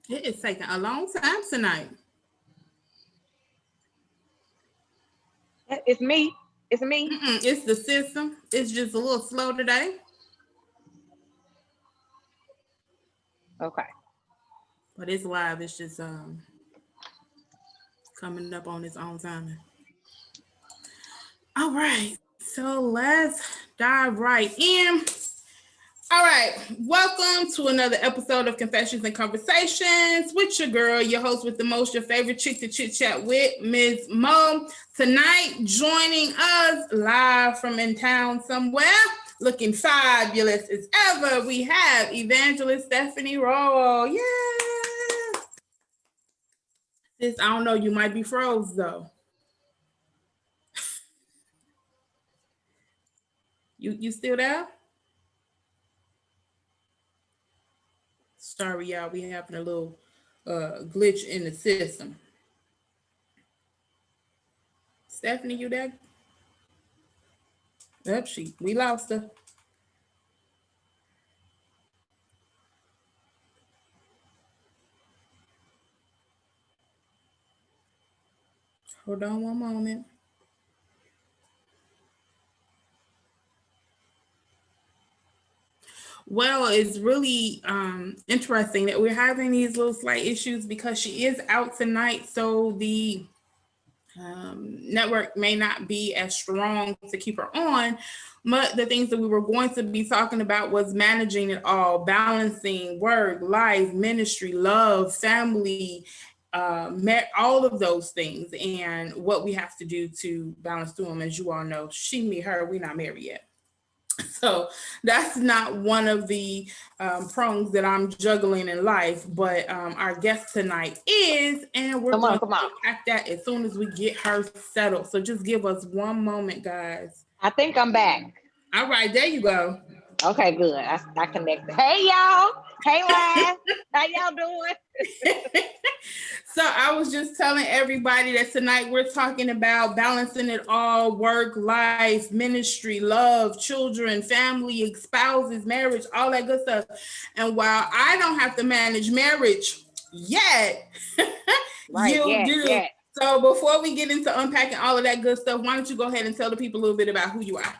It is taking a long time tonight. It's me. It's me. It's the system. It's just a little slow today, Okay. but it's live. It's just coming up on its own timing. All right, so let's dive right in. All right, welcome to another episode of Confessions and Conversations with your girl, your host with the most, your favorite chick to chit chat with, Ms. Mo. Tonight, joining us live from in town somewhere, looking fabulous as ever, we have Evangelist Stephanie Rowell. Yeah. Sis, I don't know, you might be froze though. You still there? Sorry, y'all. We having a little glitch in the system. Stephanie, you there? Yep, we lost her. Hold on one moment. Well, it's really interesting that we're having these little slight issues because she is out tonight, so the network may not be as strong to keep her on. But the things that we were going to be talking about was managing it all, balancing work, life, ministry, love, family, all of those things, and what we have to do to balance through them. As you all know, she, me, her, we're not married yet. So that's not one of the prongs that I'm juggling in life, but our guest tonight is, and we're going to unpack that as soon as we get her settled. So just give us one moment, guys. I think I'm back. All right, there you go. Okay, good. I connected. Hey, y'all. Hey, Laz. How y'all doing? So I was just telling everybody that tonight we're talking about balancing it all: work, life, ministry, love, children, family, spouses, marriage, all that good stuff. And while I don't have to manage marriage yet, right, you do. Yet. So before we get into unpacking all of that good stuff, why don't you go ahead and tell the people a little bit about who you are?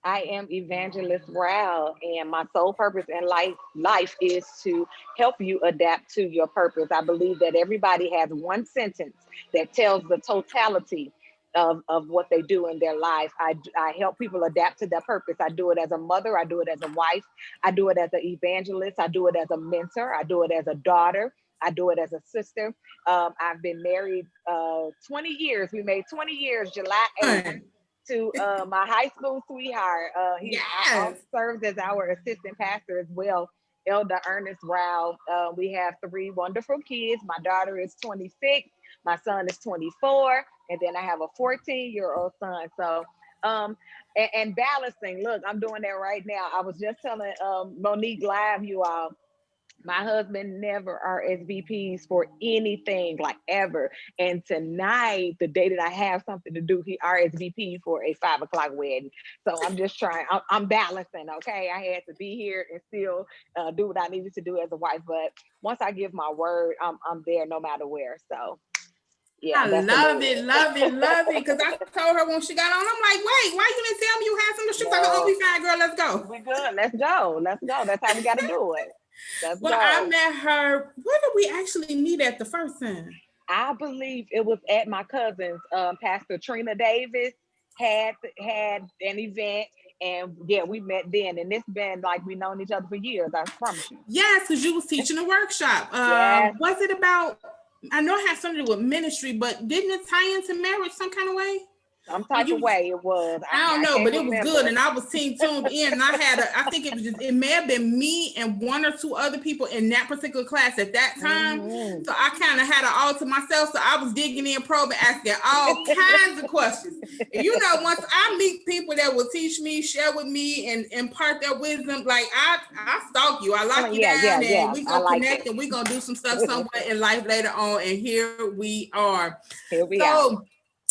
I am Evangelist Rowell, and my sole purpose in life is to help you adapt to your purpose. I believe that everybody has one sentence that tells the totality of what they do in their life. I help people adapt to their purpose. I do it as a mother. I do it as a wife. I do it as an evangelist. I do it as a mentor. I do it as a daughter. I do it as a sister. I've been married 20 years. We made 20 years July 8th. To my high school sweetheart. He serves as our assistant pastor as well, Elder Ernest Rowell. We have 3 wonderful kids. My daughter is 26, my son is 24, and then I have a 14-year-old son. So, and balancing, look, I'm doing that right now. I was just telling Monique live, you all, my husband never RSVPs for anything, like ever. And tonight, the day that I have something to do, he RSVP'd for a 5 o'clock wedding. So I'm just trying, I'm balancing, okay? I had to be here and still do what I needed to do as a wife. But once I give my word, I'm there no matter where. So yeah, I love it. Because I told her when she got on, I'm like, wait, why you didn't tell me you had some? She's like, oh, we fine, girl, let's go. We're good. Let's go. That's how we got to do it. I met her. Where did we actually meet at the first time? I believe it was at my cousin's. Pastor Trina Davis had an event, and yeah, we met then. And it's been like we've known each other for years. I promise you. Yes, because you was teaching a workshop. Yes. Was it about? I know it had something to do with ministry, but didn't it tie into marriage some kind of way? Some type of way it was. I don't know, but it was good, and I was tuned in. And I think it may have been me and 1 or 2 other people in that particular class at that time. Mm-hmm. So I kind of had it all to myself. So I was digging in, probing, asking all kinds of questions. And once I meet people that will teach me, share with me, and impart their wisdom, like I stalk you, I lock you down, and we gonna connect, and we gonna do some stuff somewhere in life later on. And here we are.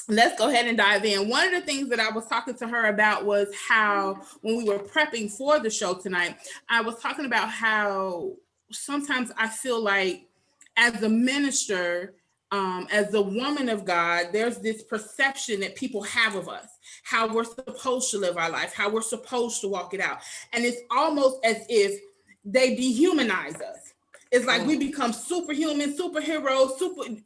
Let's go ahead and dive in. One of the things that I was talking to her about was how, when we were prepping for the show tonight, I was talking about how sometimes I feel like as a minister, as a woman of God, there's this perception that people have of us, how we're supposed to live our life, how we're supposed to walk it out. And it's almost as if they dehumanize us. It's like we become superhuman, superheroes,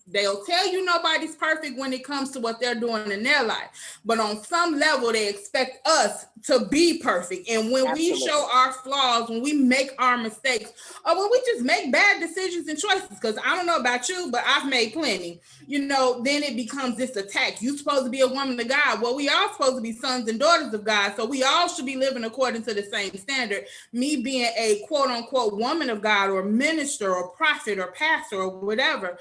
they'll tell you nobody's perfect when it comes to what they're doing in their life. But on some level, they expect us to be perfect. And when we show our flaws, when we make our mistakes, or when we just make bad decisions and choices, because I don't know about you, but I've made plenty, then it becomes this attack. You're supposed to be a woman of God. Well, we all supposed to be sons and daughters of God. So we all should be living according to the same standard. Me being a quote unquote woman of God or minister or prophet or pastor or whatever,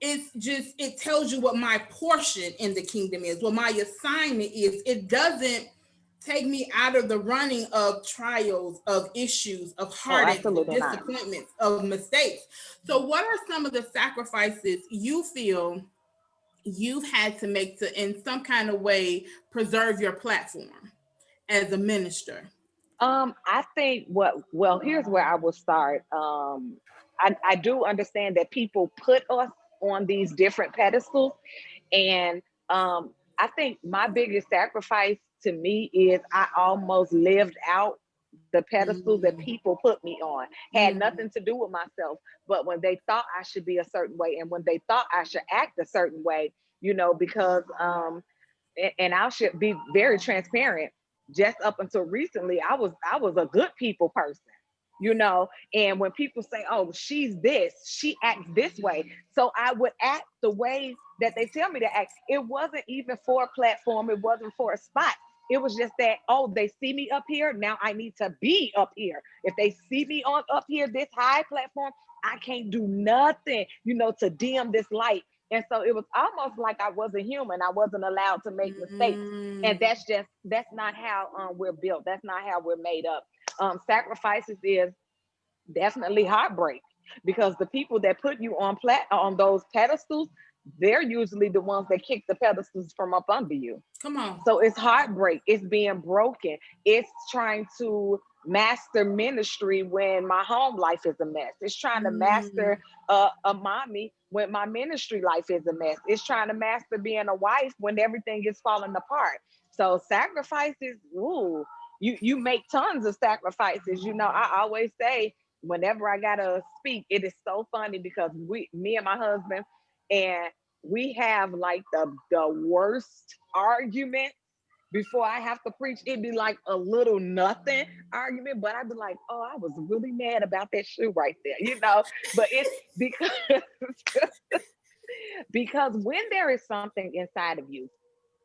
it tells you what my portion in the kingdom is, what my assignment is. It doesn't take me out of the running of trials, of issues, of heartaches, of disappointments, of mistakes. So what are some of the sacrifices you feel you've had to make to, in some kind of way, preserve your platform as a minister? I think here's where I will start. I do understand that people put us on these different pedestals. And I think my biggest sacrifice to me is I almost lived out the pedestals that people put me on. Had nothing to do with myself, but when they thought I should be a certain way and when they thought I should act a certain way, because and I should be very transparent. Just up until recently, I was a good people person, and when people say, oh, she's this, she acts this way. So I would act the way that they tell me to act. It wasn't even for a platform, it wasn't for a spot. It was just that, oh, they see me up here, now I need to be up here. If they see me on up here, this high platform, I can't do nothing, to dim this light. And so it was almost like I wasn't human. I wasn't allowed to make mistakes. And that's not how we're built. That's not how we're made up. Sacrifices is definitely heartbreak, because the people that put you on those pedestals, they're usually the ones that kick the pedestals from up under you. Come on. So it's heartbreak. It's being broken. It's trying to master ministry when my home life is a mess. It's trying to master a mommy when my ministry life is a mess. It's trying to master being a wife when everything is falling apart. So sacrifices, you make tons of sacrifices. I always say, whenever I gotta speak, it is so funny because me and my husband, and we have like the worst argument. Before I have to preach, it'd be like a little nothing argument, but I'd be like, oh, I was really mad about that shoe right there, But it's because when there is something inside of you,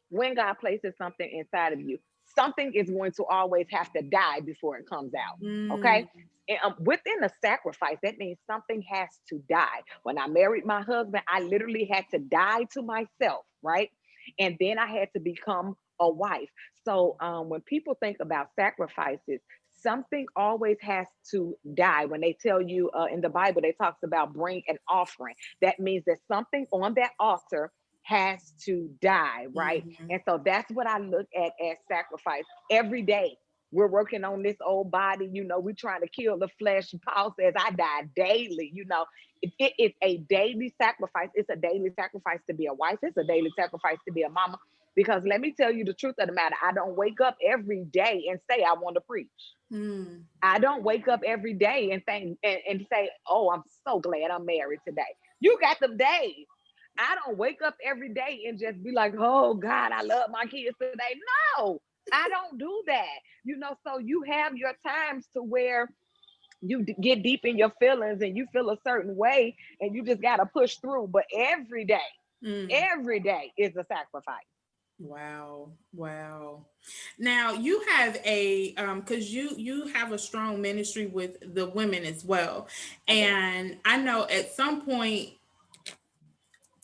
when God places something inside of you, something is going to always have to die before it comes out. Okay. And within a sacrifice, that means something has to die. When I married my husband, I literally had to die to myself, right? And then I had to become a wife. So when people think about sacrifices, something always has to die. When they tell you in the Bible, they talks about bring an offering. That means that something on that altar has to die, right? And so that's what I look at as sacrifice. Every day we're working on this old body, we're trying to kill the flesh. Paul says, I die daily. It's a daily sacrifice. It's a daily sacrifice to be a wife. It's a daily sacrifice to be a mama. Because let me tell you the truth of the matter, I don't wake up every day and say I want to preach. I don't wake up every day and think and say, oh, I'm so glad I'm married today. You got them days. I don't wake up every day and just be like, oh God, I love my kids today. No, I don't do that. So you have your times to where you get deep in your feelings and you feel a certain way and you just got to push through. But every day is a sacrifice. Wow. Now you have a because you have a strong ministry with the women as well. And I know at some point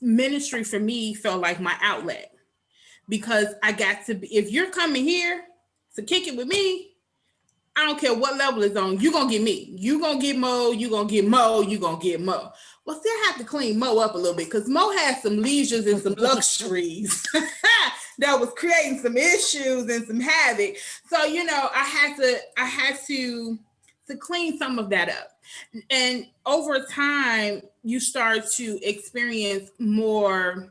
ministry for me felt like my outlet, because I got to be, if you're coming here to kick it with me, I don't care what level it's on, you're gonna get me. You're gonna get Mo, you're gonna get Mo, you're gonna get Mo. Well, still have to clean Mo up a little bit, because Mo had some leisures and some luxuries that was creating some issues and some havoc. So, I had to to clean some of that up. And over time, you start to experience more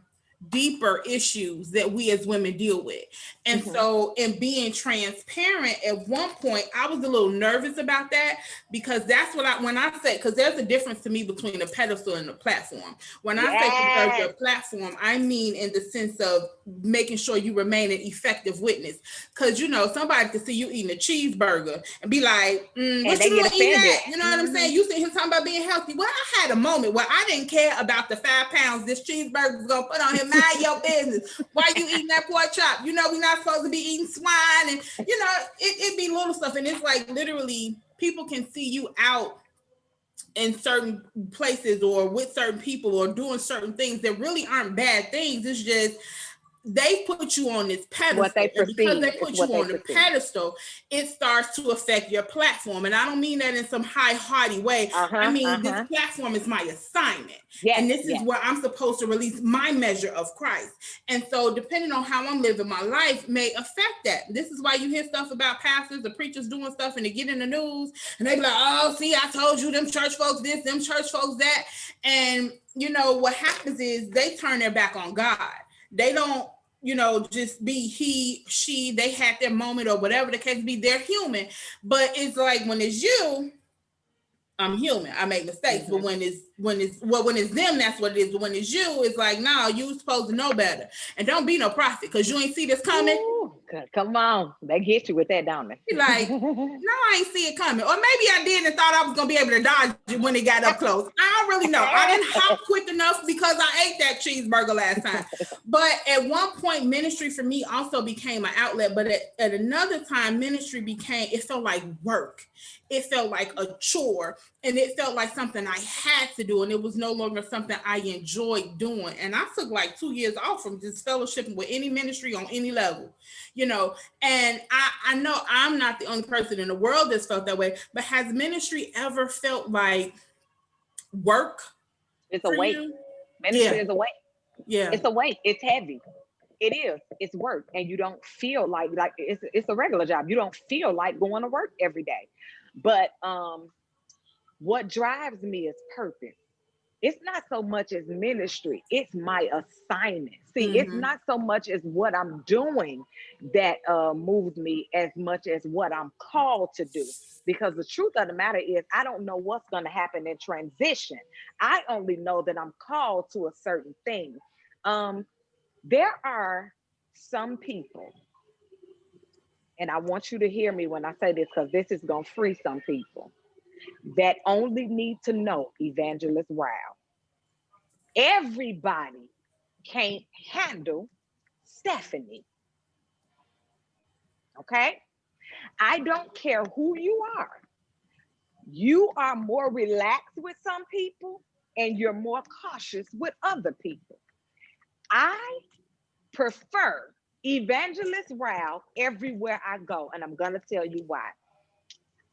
deeper issues that we as women deal with. And so, in being transparent, at one point, I was a little nervous about that, because that's what when I say, because there's a difference to me between a pedestal and a platform. When I say preserve your platform, I mean in the sense of making sure you remain an effective witness. Because, you know, somebody could see you eating a cheeseburger and be like, what you doing eating that? You know what I'm saying? You sitting here talking about being healthy. Well, I had a moment where I didn't care about the 5 pounds this cheeseburger was going to put on him. Mind your business. Why you eating that pork chop? You know, we're not supposed to be eating swine. And, you know, it be little stuff. And it's like literally people can see you out in certain places or with certain people or doing certain things that really aren't bad things. It's just they put you on this pedestal. What they perceive, because they put you on the pedestal, it starts to affect your platform. And I don't mean that in some high-hearty way. I mean, this platform is my assignment. Yes, and this is where I'm supposed to release my measure of Christ. And so depending on how I'm living my life may affect that. This is why you hear stuff about pastors or preachers doing stuff and they get in the news and they be like, oh, see, I told you, them church folks this, them church folks that. And, you know, what happens is they turn their back on God. They don't, you know, just be he, she, they had their moment or whatever the case be. They're human. But it's like when it's you, I'm human. I make mistakes. But when it's them, that's what it is. But when it's you, it's like, no, you supposed to know better. And don't be no prophet because you ain't see this coming. Ooh, come on. They get you with that, don't they? You're like, no, I ain't see it coming. Or maybe I did and thought I was going to be able to dodge it when it got up close. I don't really know. I didn't hop quick enough because I ate that cheeseburger last time. But at one point, ministry for me also became an outlet. But at another time, ministry it felt like work. It felt like a chore, and it felt like something I had to do, and it was no longer something I enjoyed doing. And I took like 2 years off from just fellowshipping with any ministry on any level, you know. And I know I'm not the only person in the world that's felt that way, but has ministry ever felt like work? It's a weight. Ministry is a weight. Yeah. It's a weight. It's heavy. It is. It's work. And you don't feel like it's a regular job. You don't feel like going to work every day. But what drives me is purpose. It's not so much as ministry, it's my assignment. See, it's not so much as what I'm doing that moves me as much as what I'm called to do. Because the truth of the matter is, I don't know what's going to happen in transition. I only know that I'm called to a certain thing. There are some people, and I want you to hear me when I say this, because this is going to free some people, that only need to know Evangelist Rowell. Everybody can't handle Stephanie. Okay? I don't care who you are. You are more relaxed with some people and you're more cautious with other people. I prefer Evangelist Rowell everywhere I go, and I'm going to tell you why.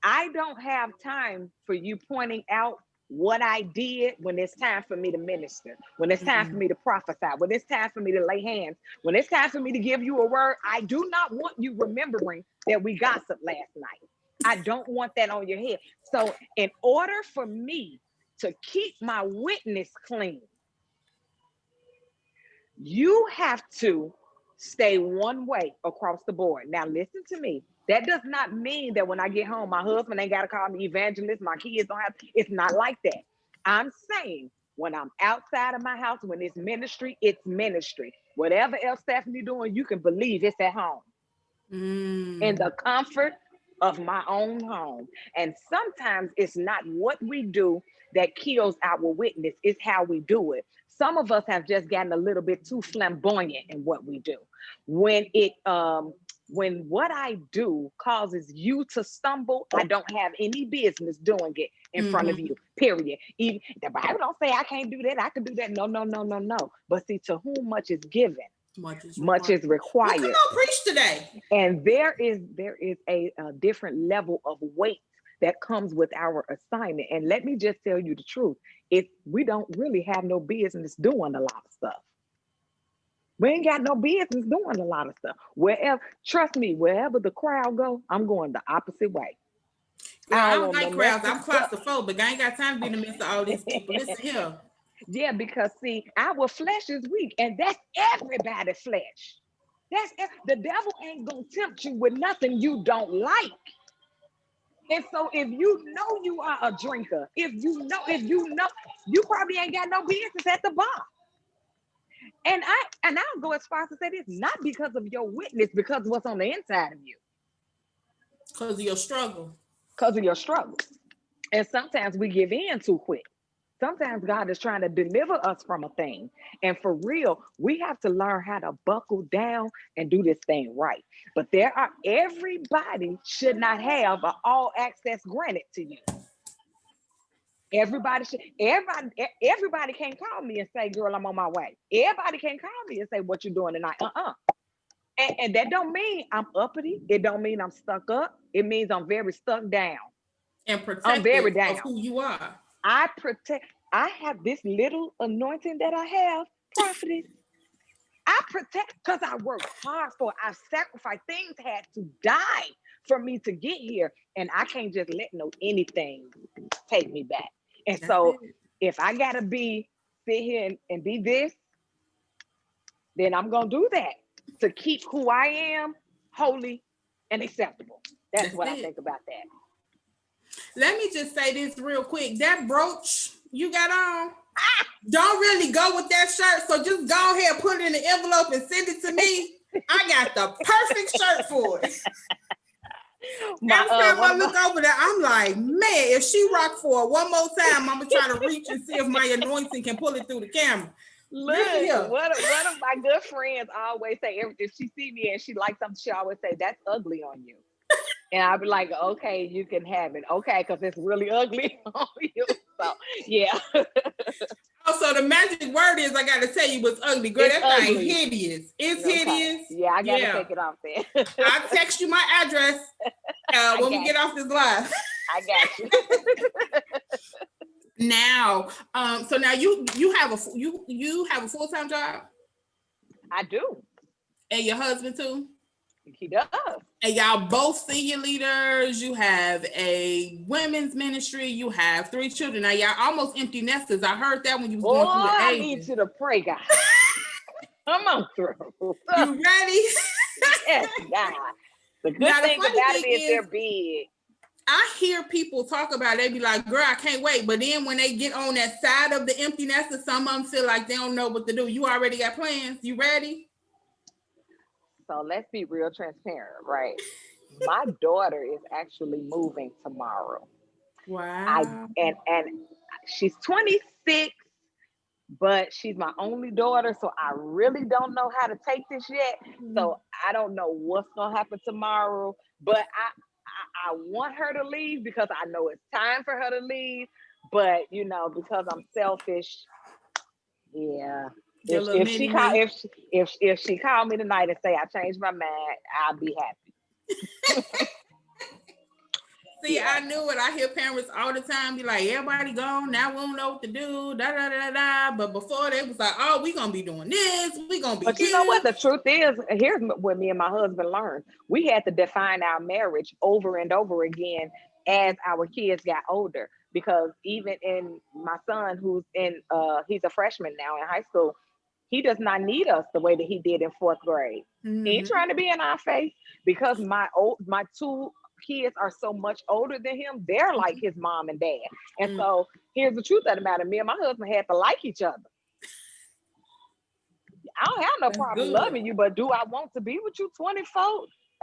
I don't have time for you pointing out what I did when it's time for me to minister, when it's time for me to prophesy, when it's time for me to lay hands, when it's time for me to give you a word. I do not want you remembering that we gossiped last night. I don't want that on your head. So in order for me to keep my witness clean, you have to stay one way across the board. Now, listen to me. That does not mean that when I get home, my husband ain't got to call me evangelist. My kids don't have to. It's not like that. I'm saying when I'm outside of my house, when it's ministry, it's ministry. Whatever else Stephanie doing, you can believe it's at home. In the comfort of my own home. And sometimes it's not what we do that kills our witness, it's how we do it. Some of us have just gotten a little bit too flamboyant in what we do. When what I do causes you to stumble, I don't have any business doing it in front of you, period. Even the Bible don't say I can't do that, I can do that. No. But see, to whom much is given, much is required. Well, come on, preach today. And there is a different level of weight that comes with our assignment. And let me just tell you the truth. We don't really have no business doing a lot of stuff. We ain't got no business doing a lot of stuff. Trust me, wherever the crowd go, I'm going the opposite way. Girl, I I don't don't want no like crowds. messy I'm stuff. claustrophobic. I ain't got time to be in the midst of all these people. Listen here. Yeah, because see, our flesh is weak, and that's everybody's flesh. The devil ain't gonna tempt you with nothing you don't like. And so if you know you are a drinker, if you know, you probably ain't got no business at the bar. And I'll go as far as to say this, not because of your witness, because of what's on the inside of you, Because of your struggle. because of your struggle. And sometimes we give in too quick. Sometimes God is trying to deliver us from a thing. And for real, we have to learn how to buckle down and do this thing right. But everybody should not have an all access granted to you. Everybody can't call me and say, girl, I'm on my way. Everybody can't call me and say, what you doing tonight? And that don't mean I'm uppity. It don't mean I'm stuck up. It means I'm very stuck down. And I'm very protective down. of who you are. I have this little anointing that I have, prophetess. I protect because I worked hard for it. I sacrificed. Things had to die for me to get here. And I can't just let anything take me back. And That's so it. if I gotta sit here and be this, then I'm gonna do that to keep who I am holy and acceptable. That's what I it. think about that. Let me just say this real quick. That brooch you got on don't really go with that shirt. So just go ahead, put it in the envelope and send it to me. I got the perfect shirt for it. Every time I look over there, I'm like, man, if she rock for it one more time, I'm gonna try to reach and see if my anointing can pull it through the camera. Look, one of my good friends always say, if she see me and she likes something, she always say, that's ugly on you. And I'll be like, okay, you can have it. Okay, because it's really ugly on you. So, yeah. Also, the magic word is, I got to tell you, what's ugly. Girl, It's that thing ugly. hideous. It's Okay. hideous. Yeah, I got to take it off there. I'll text you my address when we get off this live. I got you. Now, so now you have a full-time job? I do. And your husband too? He does. And y'all both senior leaders. You have a women's ministry. You have 3 children. Now y'all almost empty nesters. I heard that when you was going through the ages. I need you to pray, God. Come on through. You ready? Yes, God. The good thing about it is they're big. I hear people talk about it, they be like, girl, I can't wait. But then when they get on that side of the empty nester, some of them feel like they don't know what to do. You already got plans? You ready? So let's be real transparent, right? My daughter is actually moving tomorrow. Wow. And she's 26, but she's my only daughter, so I really don't know how to take this yet. So I don't know what's gonna happen tomorrow, but I want her to leave because I know it's time for her to leave. But because I'm selfish, yeah. If she called me tonight and say I changed my mind, I'll be happy. See, I knew it. I hear parents all the time be like, everybody gone, now we don't know what to do, da da da da. But before they was like, oh, we gonna be doing this, we gonna be. But you know what? The truth is, here's what me and my husband learned. We had to define our marriage over and over again as our kids got older. Because even in my son, he's a freshman now in high school, he does not need us the way that he did in 4th grade. Mm-hmm. He ain't trying to be in our face because my 2 kids are so much older than him. They're like his mom and dad. And so here's the truth of the matter. Me and my husband had to like each other. I don't have no problem loving you, but do I want to be with you 24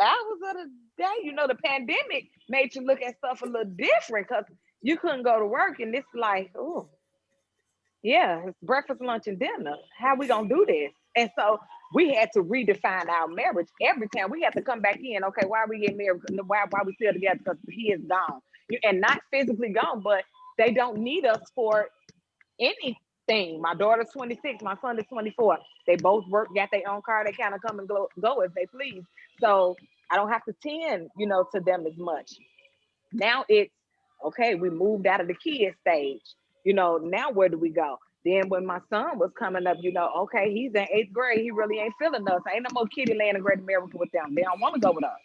hours of the day? The pandemic made you look at stuff a little different because you couldn't go to work, and it's like, oh, yeah, it's breakfast, lunch, and dinner. How we gonna do this? And so we had to redefine our marriage every time. We had to come back in. Okay, why are we getting married? Why we still together? Because he is gone, and not physically gone, but they don't need us for anything. My daughter's 26. My son is 24. They both work, got their own car. They kind of come and go as they please. So I don't have to tend, to them as much. Now it's okay. We moved out of the kid stage. Now where do we go? Then when my son was coming up, okay, he's in 8th grade. He really ain't feeling us. Ain't no more kitty land in Great America with them. They don't want to go with us.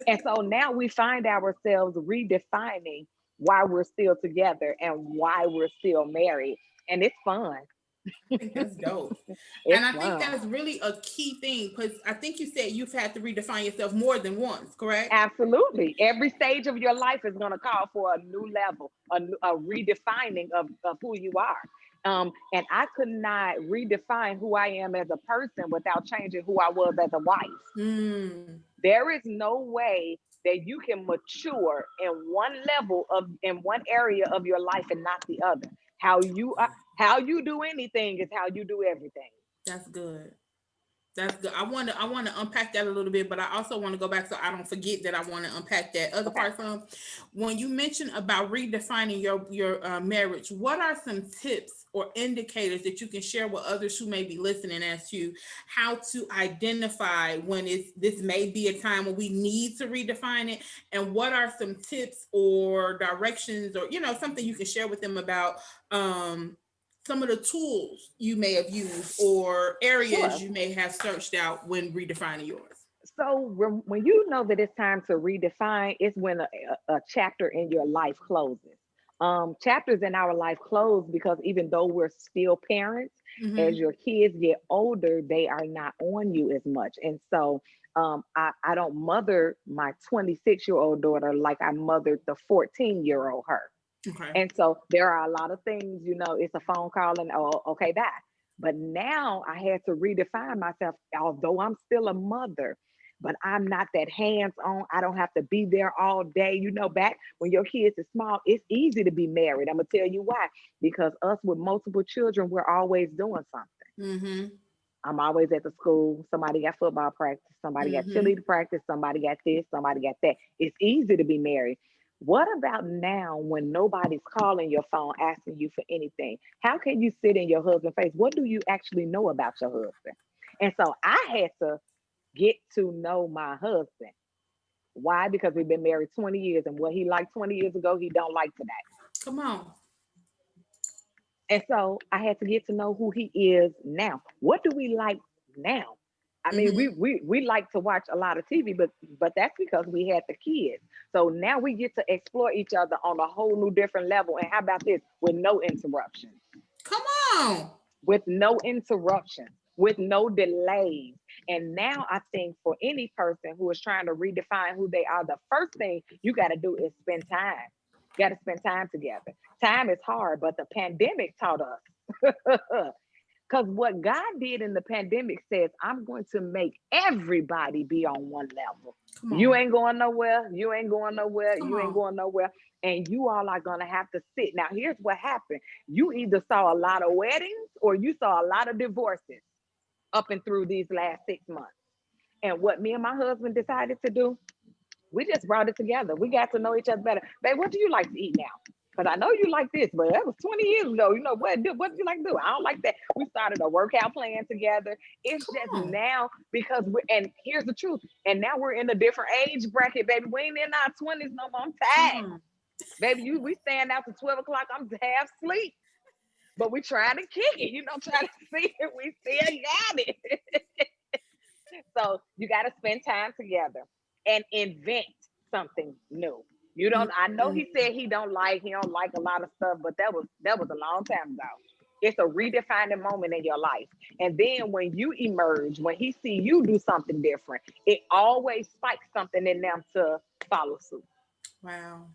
And so now we find ourselves redefining why we're still together and why we're still married. And it's fun. I think that's dope. And It's I think fun. that's really a key thing because I think you said you've had to redefine yourself more than once, correct? Absolutely. Every stage of your life is going to call for a new level, a redefining of who you are. And I could not redefine who I am as a person without changing who I was as a wife. Mm, There is no way that you can mature in one area of your life and not the other. How you do anything is how you do everything. that's good. That's good. I want to unpack that a little bit, but I also want to go back so I don't forget that I want to unpack that other Okay. part from when you mentioned about redefining your marriage. What are some tips or indicators that you can share with others who may be listening as to how to identify when it's this may be a time when we need to redefine it, and what are some tips or directions or something you can share with them about um some of the tools you may have used or areas Sure. you may have searched out when redefining yours. So when you know that it's time to redefine, it's when a chapter in your life closes. Chapters in our life close because even though we're still parents, as Mm-hmm. your kids get older, they are not on you as much. And so I don't mother my 26-year-old daughter like I mothered the 14-year-old her. Okay. And so there are a lot of things, it's a phone call and, oh, okay, bye. But now I had to redefine myself, although I'm still a mother, but I'm not that hands on. I don't have to be there all day. Back when your kids are small, it's easy to be married. I'm going to tell you why. Because us with multiple children, we're always doing something. Mm-hmm. I'm always at the school. Somebody got football practice, somebody got Mm-hmm. cheerleader practice, somebody got this, somebody got that. It's easy to be married. What about now when nobody's calling your phone asking you for anything? How can you sit in your husband's face? What do you actually know about your husband? And so I had to get to know my husband. Why? Because we've been married 20 years, and what he liked 20 years ago, he don't like today. Come on. And so I had to get to know who he is now. What do we like now? I mean, we Mm-hmm. we we like to watch a lot of TV, but that's because we had the kids. So now we get to explore each other on a whole new different level. And how about this? With no interruptions, Come on. with no interruptions, with no delays. And now I think for any person who is trying to redefine who they are, the first thing you got to do is spend time. You got to spend time together. Time is hard, but the pandemic taught us. Because what God did in the pandemic says, I'm going to make everybody be on one level. Come You on. ain't going nowhere. You ain't going nowhere. Come You ain't on. going nowhere. And you all are going to have to sit. Now, here's what happened. You either saw a lot of weddings or you saw a lot of divorces up and through these last 6 months. And what me and my husband decided to do, we just brought it together. We got to know each other better. Babe, what do you like to eat now? Because I know you like this, but that was 20 years ago. What do you like to do? I don't like that. We started a workout plan together. It's Come just on. now because and here's the truth. And now we're in a different age bracket, baby. We ain't in our 20s no more. I'm Come tired. on. Baby, we stand out to 12 o'clock. I'm half asleep. But we trying to kick it, trying to see if we still got it. So you got to spend time together and invent something new. You don't. I know Mhm. he don't like a lot of stuff, but that was a long time ago. It's a redefining moment in your life, and then when you emerge, when he see you do something different, it always spikes something in them to follow suit. Wow.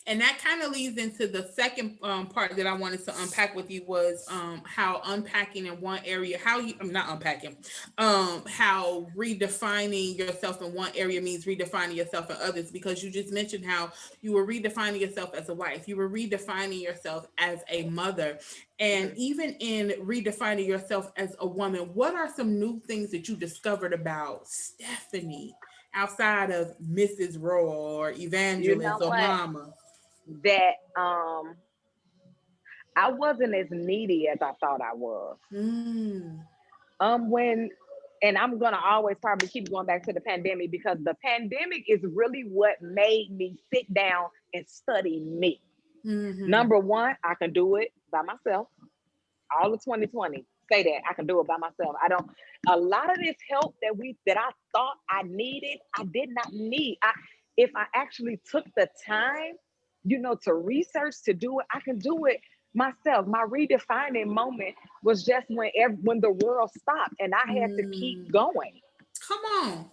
And that kind of leads into the second part that I wanted to unpack with you was how unpacking in one area, how you, I'm not unpacking, how redefining yourself in one area means redefining yourself in others, because you just mentioned how you were redefining yourself as a wife, you were redefining yourself as a mother, and Mhm. even in redefining yourself as a woman, what are some new things that you discovered about Stephanie outside of Mrs. Rowell or You know Evangelist or what? Mama? That I wasn't as needy as I thought I was. Mm, When and I'm gonna always probably keep going back to the pandemic because the pandemic is really what made me sit down and study me. mm-hmm. Number one, I can do it by myself. all of 2020, say that I can do it by myself. I don't. A lot of this help that I thought I needed, I did not need. If I actually took the time, to research, to do it, I can do it myself. My redefining moment was just when the world stopped and I had to keep going. Come on.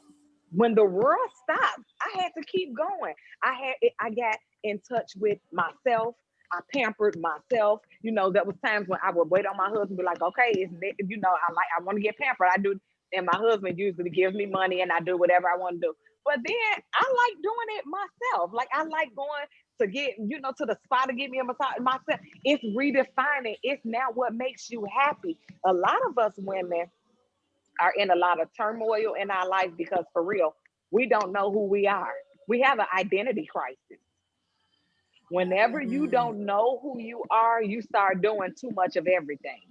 When the world stopped, I had to keep going. I got in touch with myself. I pampered myself. There was times when I would wait on my husband, and be like, okay, I want to get pampered. I do, and my husband usually gives me money, and I do whatever I want to do. But then I like doing it myself. Like I like going to get, to the spa to get me a massage myself. It's redefining. It's now what makes you happy. A lot of us women are in a lot of turmoil in our life because, for real, we don't know who we are. We have an identity crisis. Whenever you don't know who you are, you start doing too much of everything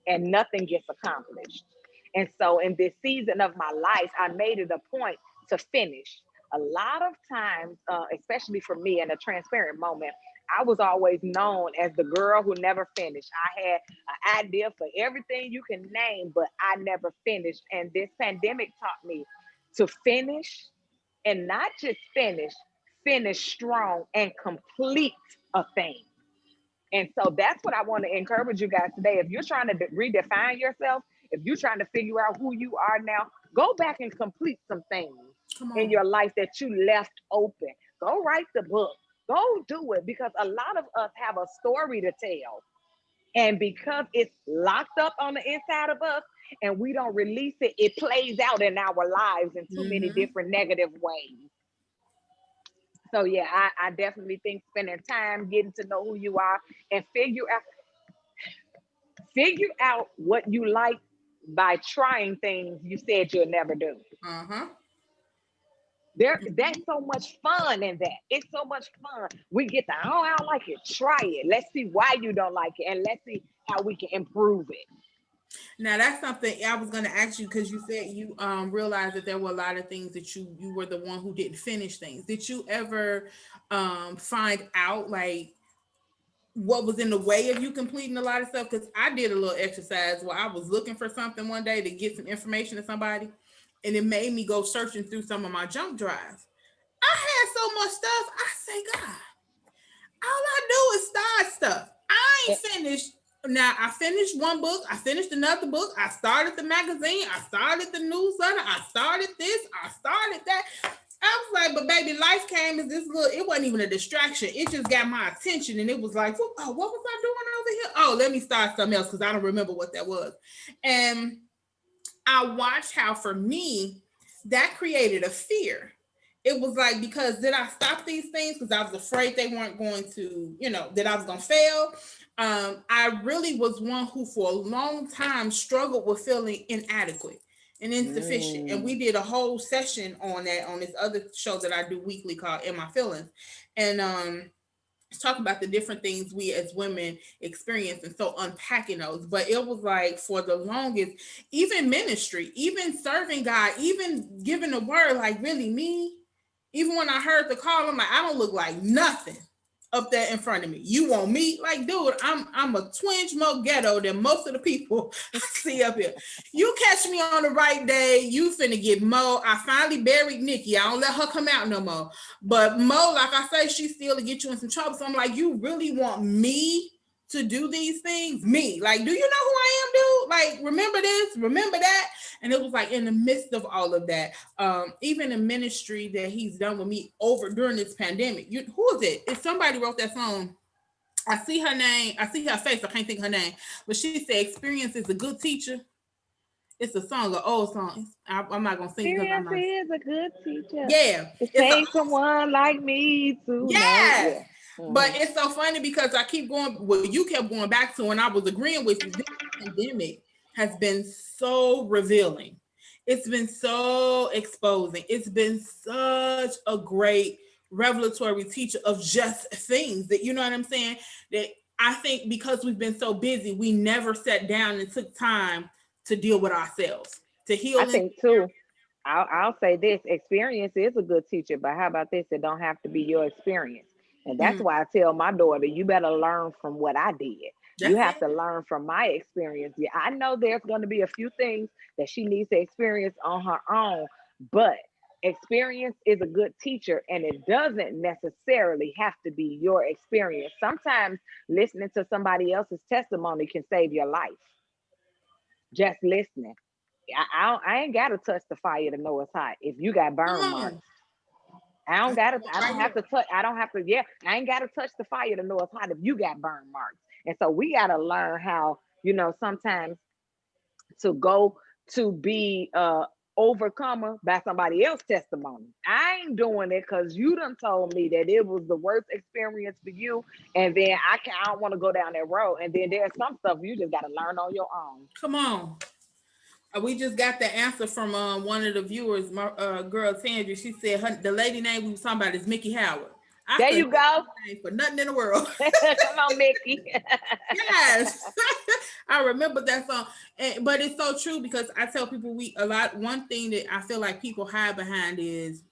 and nothing gets accomplished. And so in this season of my life, I made it a point to finish. A lot of times, especially for me in a transparent moment, I was always known as the girl who never finished. I had an idea for everything you can name, but I never finished. And this pandemic taught me to finish, and not just finish strong and complete a thing. And so that's what I want to encourage you guys today. If you're trying to redefine yourself, if you're trying to figure out who you are now, go back and complete some things in your life that you left open. Go write the book. Go do it, because a lot of us have a story to tell. And because it's locked up on the inside of us and we don't release it, it plays out in our lives in too many different negative ways. So yeah, I definitely think spending time getting to know who you are and figure out what you like by trying things you said you'll never do. That's so much fun in that. It's so much fun. We get the, oh, I don't like it. Try it. Let's see why you don't like it, and let's see how we can improve it. Now that's something I was going to ask you, because you said you realized that there were a lot of things that you were the one who didn't finish things. Did you ever find out like what was in the way of you completing a lot of stuff? Because I did a little exercise where I was looking for something one day to get some information to somebody, and it made me go searching through some of my junk drives. I had so much stuff. I say, God, all I do is start stuff. I ain't finished. Now I finished one book. I finished another book. I started the magazine. I started the newsletter. I started this. I started that. I was like, but baby, life came as this little, it wasn't even a distraction. It just got my attention. And it was like, oh, what was I doing over here? Oh, let me start something else, because I don't remember what that was. And I watched how, for me, that created a fear. It was like, because did I stop these things because I was afraid they weren't going to, that I was going to fail? I really was one who for a long time struggled with feeling inadequate and insufficient. And we did a whole session on that on this other show that I do weekly called In My Feelings. And talking about the different things we as women experience, and so unpacking those. But it was like, for the longest, even ministry, even serving God, even giving the word, like, really me, even when I heard the call, I'm like, I don't look like nothing up there in front of me. You want me? Like, dude, I'm a twinge more ghetto than most of the people I see up here. You catch me on the right day, you finna get Mo. I finally buried Nikki. I don't let her come out no more. But Mo, like I say, she still to get you in some trouble. So I'm like, you really want me to do these things? Me? Like, do you know who I am, dude? Like, remember this, remember that? And it was like, in the midst of all of that, even the ministry that he's done with me over during this pandemic. Who is it? If somebody wrote that song, I see her name, I see her face, I can't think her name, but she said, experience is a good teacher. It's a song, an old song. I'm not gonna sing it because I'm not. Experience is a good teacher. Yeah, it takes someone like me to yes. know. Yeah. But it's so funny because I keep going, well, you kept going back to, and I was agreeing with you. This pandemic has been so revealing. It's been so exposing. It's been such a great revelatory teacher of just things that, you know what I'm saying? That I think because we've been so busy, we never sat down and took time to deal with ourselves, to heal. I think too, I'll say this: experience is a good teacher, but how about this? It don't have to be your experience. And that's why I tell my daughter, you better learn from what I did. You That's have it. to learn from my experience. Yeah, I know there's going to be a few things that she needs to experience on her own, but experience is a good teacher, and it doesn't necessarily have to be your experience. Sometimes listening to somebody else's testimony can save your life. Just listening. I ain't got to touch the fire to know it's hot. If you got Come burn marks, on. That's the one I don't right have here. to touch, I don't have to, yeah, I ain't got to touch the fire to know it's hot if you got burn marks. And so we got to learn how, sometimes to go to be overcomer by somebody else's testimony. I ain't doing it because you done told me that it was the worst experience for you, and then I don't want to go down that road. And then there's some stuff you just got to learn on your own. Come on. We just got the answer from one of the viewers, my girl Tandra. She said the lady name we was talking about is Mickey Howard. I There couldn't you think of go. her name for nothing in the world. Come on, Mickey. Yes, I remember that song. But it's so true because I tell people one thing that I feel like people hide behind is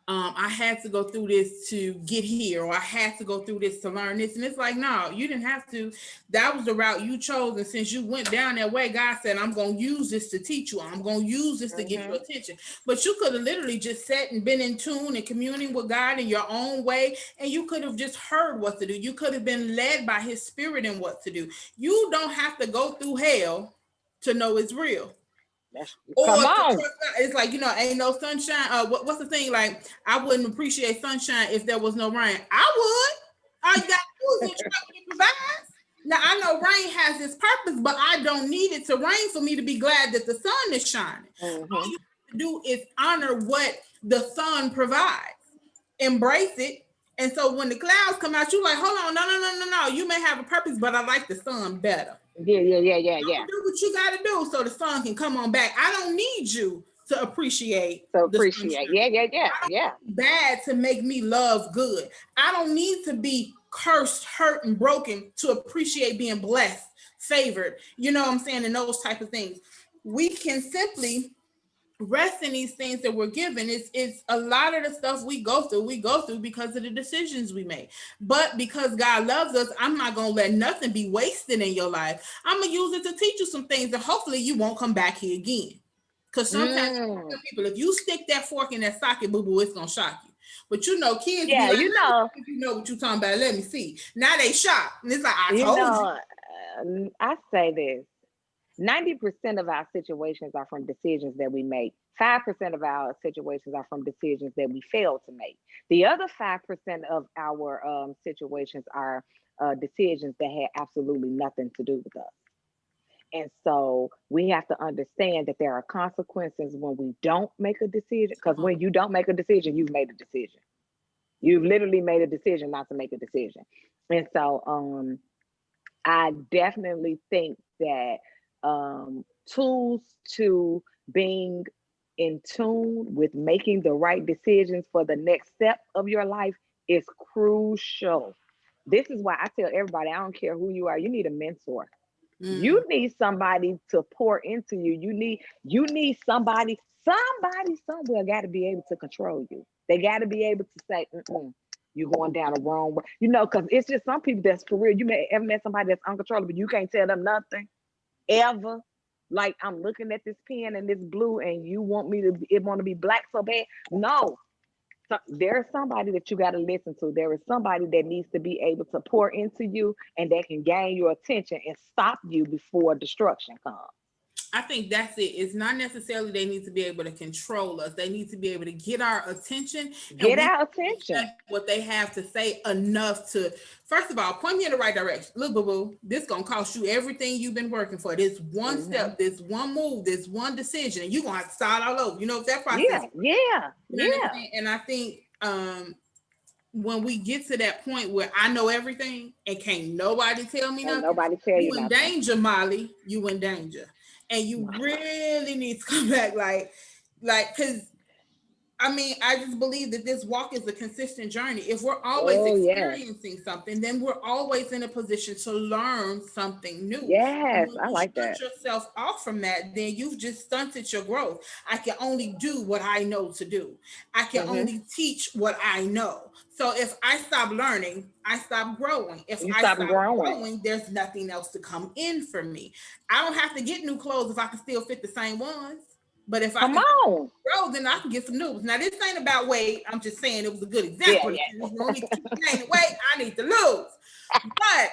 I had to go through this to get here, or I had to go through this to learn this. And it's like, no, you didn't have to. That was the route you chose. And since you went down that way, God said, I'm going to use this to teach you. I'm going to use this to get your attention. But you could have literally just sat and been in tune and communing with God in your own way. And you could have just heard what to do. You could have been led by his spirit in what to do. You don't have to go through hell to know it's real. Or Come to trust on. God. It's like, ain't no sunshine. What's the thing? Like, I wouldn't appreciate sunshine if there was no rain. I would. All you got to do is enjoy what it provides. Now, I know rain has its purpose, but I don't need it to rain for me to be glad that the sun is shining. All you have to do is honor what the sun provides, embrace it. And so when the clouds come out, you like, hold on, no. You may have a purpose, but I like the sun better. Yeah. Do what you got to do so the sun can come on back. I don't need you to appreciate So the appreciate. sunshine. Yeah. Bad to make me love good. I don't need to be cursed, hurt, and broken to appreciate being blessed, favored. You know what I'm saying? And those type of things. We can simply rest in these things that we're given. It's a lot of the stuff we go through because of the decisions we make. But because God loves us, I'm not gonna let nothing be wasted in your life. I'm gonna use it to teach you some things that hopefully you won't come back here again. Because sometimes people, if you stick that fork in that socket, boo-boo, it's gonna shock you. But kids be Yeah, like, you know what you're talking about, let me see. Now they shocked. And it's like, I you told you. know, I say this. 90% of our situations are from decisions that we make. 5% of our situations are from decisions that we fail to make. The other 5% of our situations are decisions that had absolutely nothing to do with us. And so we have to understand that there are consequences when we don't make a decision. Because when you don't make a decision, you've made a decision. You've literally made a decision not to make a decision. And so I definitely think that tools to being in tune with making the right decisions for the next step of your life is crucial. This is why I tell everybody, I don't care who you are, you need a mentor. You need somebody to pour into you. You need somebody somewhere got to be able to control you. They got to be able to say, you're going down the wrong way. Because it's just some people that's for real. You may ever met somebody that's uncontrollable, you can't tell them nothing ever. Like, I'm looking at this pen and this blue, and you want to be black so bad. No. So there's somebody that you got to listen to. There is somebody that needs to be able to pour into you and that can gain your attention and stop you before destruction comes. I think that's it. It's not necessarily they need to be able to control us. They need to be able to get our attention. Get our attention. What they have to say enough to, first of all, point me in the right direction. Look, boo-boo, this going to cost you everything you've been working for. This one step, this one move, this one decision, and you're going to have to start all over. If that process. Yeah. And I think when we get to that point where I know everything and can't nobody tell me nothing, nobody tell you in nothing. danger, Molly. You in danger. And you really need to come back because I just believe that this walk is a consistent journey. If we're always experiencing something, then we're always in a position to learn something new. Yes, I like that. Yourself off from that, then you've just stunted your growth. I can only do what I know to do. I can only teach what I know. So if I stop learning, I stop growing. If You I stop stop growing. growing, there's nothing else to come in for me. I don't have to get new clothes if I can still fit the same ones. But if I Come can on. grow, then I can get some new ones. Now, this ain't about weight. I'm just saying it was a good Yeah, example. yeah. You don't need to keep gaining weight. I need to lose. But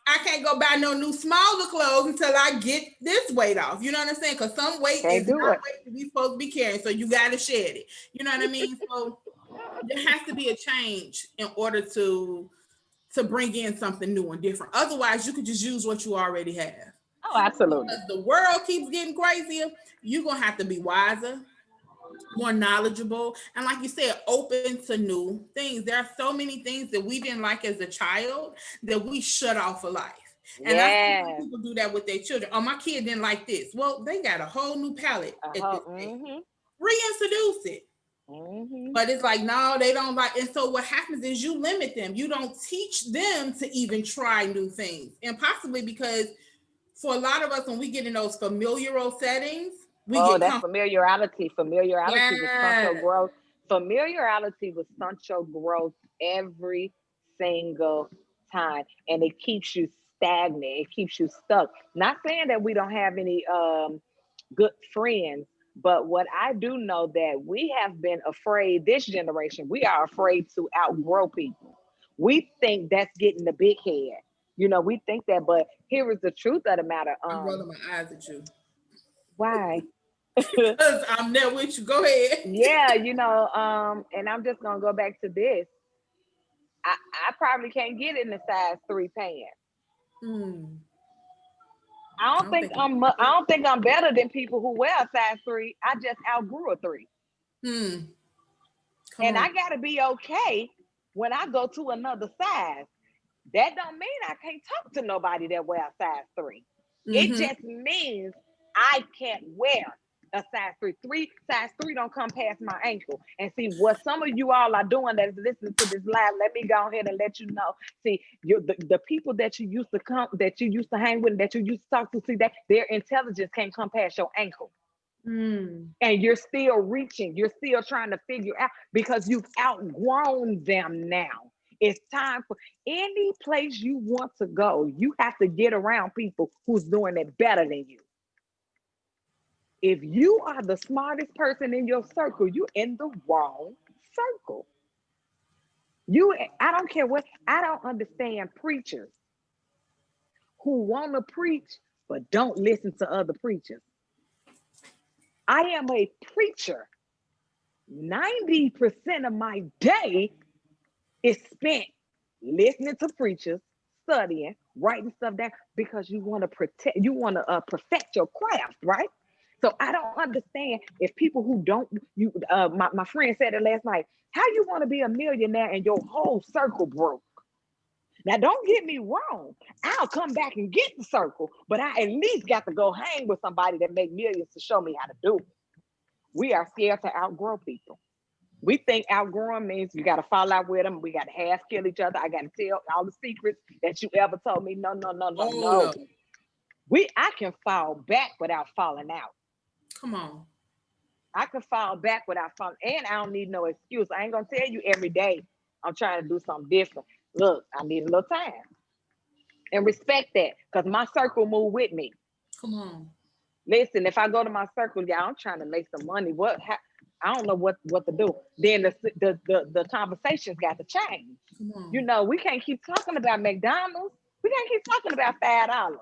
I can't go buy no new smaller clothes until I get this weight off. You know what I'm saying? Because some weight Can't is do not it. weight that we supposed to be carrying. So you got to shed it. You know what I mean? So there has to be a change in order to bring in something new and different. Otherwise, you could just use what you already have. Oh, absolutely. As the world keeps getting crazier, you're gonna have to be wiser, more knowledgeable, and like you said, open to new things. There are so many things that we didn't like as a child that we shut off for life. And I think Yeah. people do that with their children. Oh, my kid didn't like this. Well, they got a whole new palette at this age. Reintroduce it. But it's like, no, they don't like. And so what happens is you limit them. You don't teach them to even try new things. And possibly because for a lot of us, when we get in those familiar settings, we Oh, get that's comfortable. familiarity. Familiarity will stunt your Yes. growth. Familiarity will stunt your growth every single time. And it keeps you stagnant. It keeps you stuck. Not saying that we don't have any good friends, but what I do know that we have been afraid, this generation, we are afraid to outgrow people. We think that's getting the big head. You know, we think that, but here is the truth of the matter. I'm rolling my eyes at you. Why? Because I'm there with you. Go ahead. Yeah, you know, and I'm just gonna go back to this. I probably can't get in the size 3 pants. Hmm. I I don't don't think think I don't think I'm better than people who wear a size 3. I just outgrew a 3. Hmm. Come And on. I gotta be okay when I go to another size. That don't mean I can't talk to nobody that wear a size 3. It Mm-hmm. just means I can't wear a size 3. Size 3 don't come past my ankle. And see what some of you all are doing that is listening to this live. Let me go ahead and let you know. See, the people that you used to hang with, that you used to talk to, see that their intelligence can't come past your ankle. And you're still reaching, you're still trying to figure out because you've outgrown them now. It's time for any place you want to go. You have to get around people who's doing it better than you. If you are the smartest person in your circle, you're in the wrong circle. I don't care what, I don't understand preachers who want to preach but don't listen to other preachers. I am a preacher. 90% of my day is spent listening to preachers, studying, writing stuff down because you want to perfect your craft, right? So I don't understand if people who don't, my friend said it last night, how you want to be a millionaire and your whole circle broke? Now, don't get me wrong. I'll come back and get the circle, but I at least got to go hang with somebody that make millions to show me how to do it. We are scared to outgrow people. We think outgrowing means you got to fall out with them. We got to half kill each other. I got to tell all the secrets that you ever told me. No, no, no, no, Oh, no. I can fall back without falling out. come on. I can fall back without falling. And I don't need no excuse. I ain't going to tell you every day I'm trying to do something different. Look, I need a little time. And respect that because my circle move with me. Come on. Listen, if I go to my circle, yeah, I'm trying to make some money. I don't know what to do. Then the conversations got to change. Come on. You know, we can't keep talking about McDonald's. We can't keep talking about $5.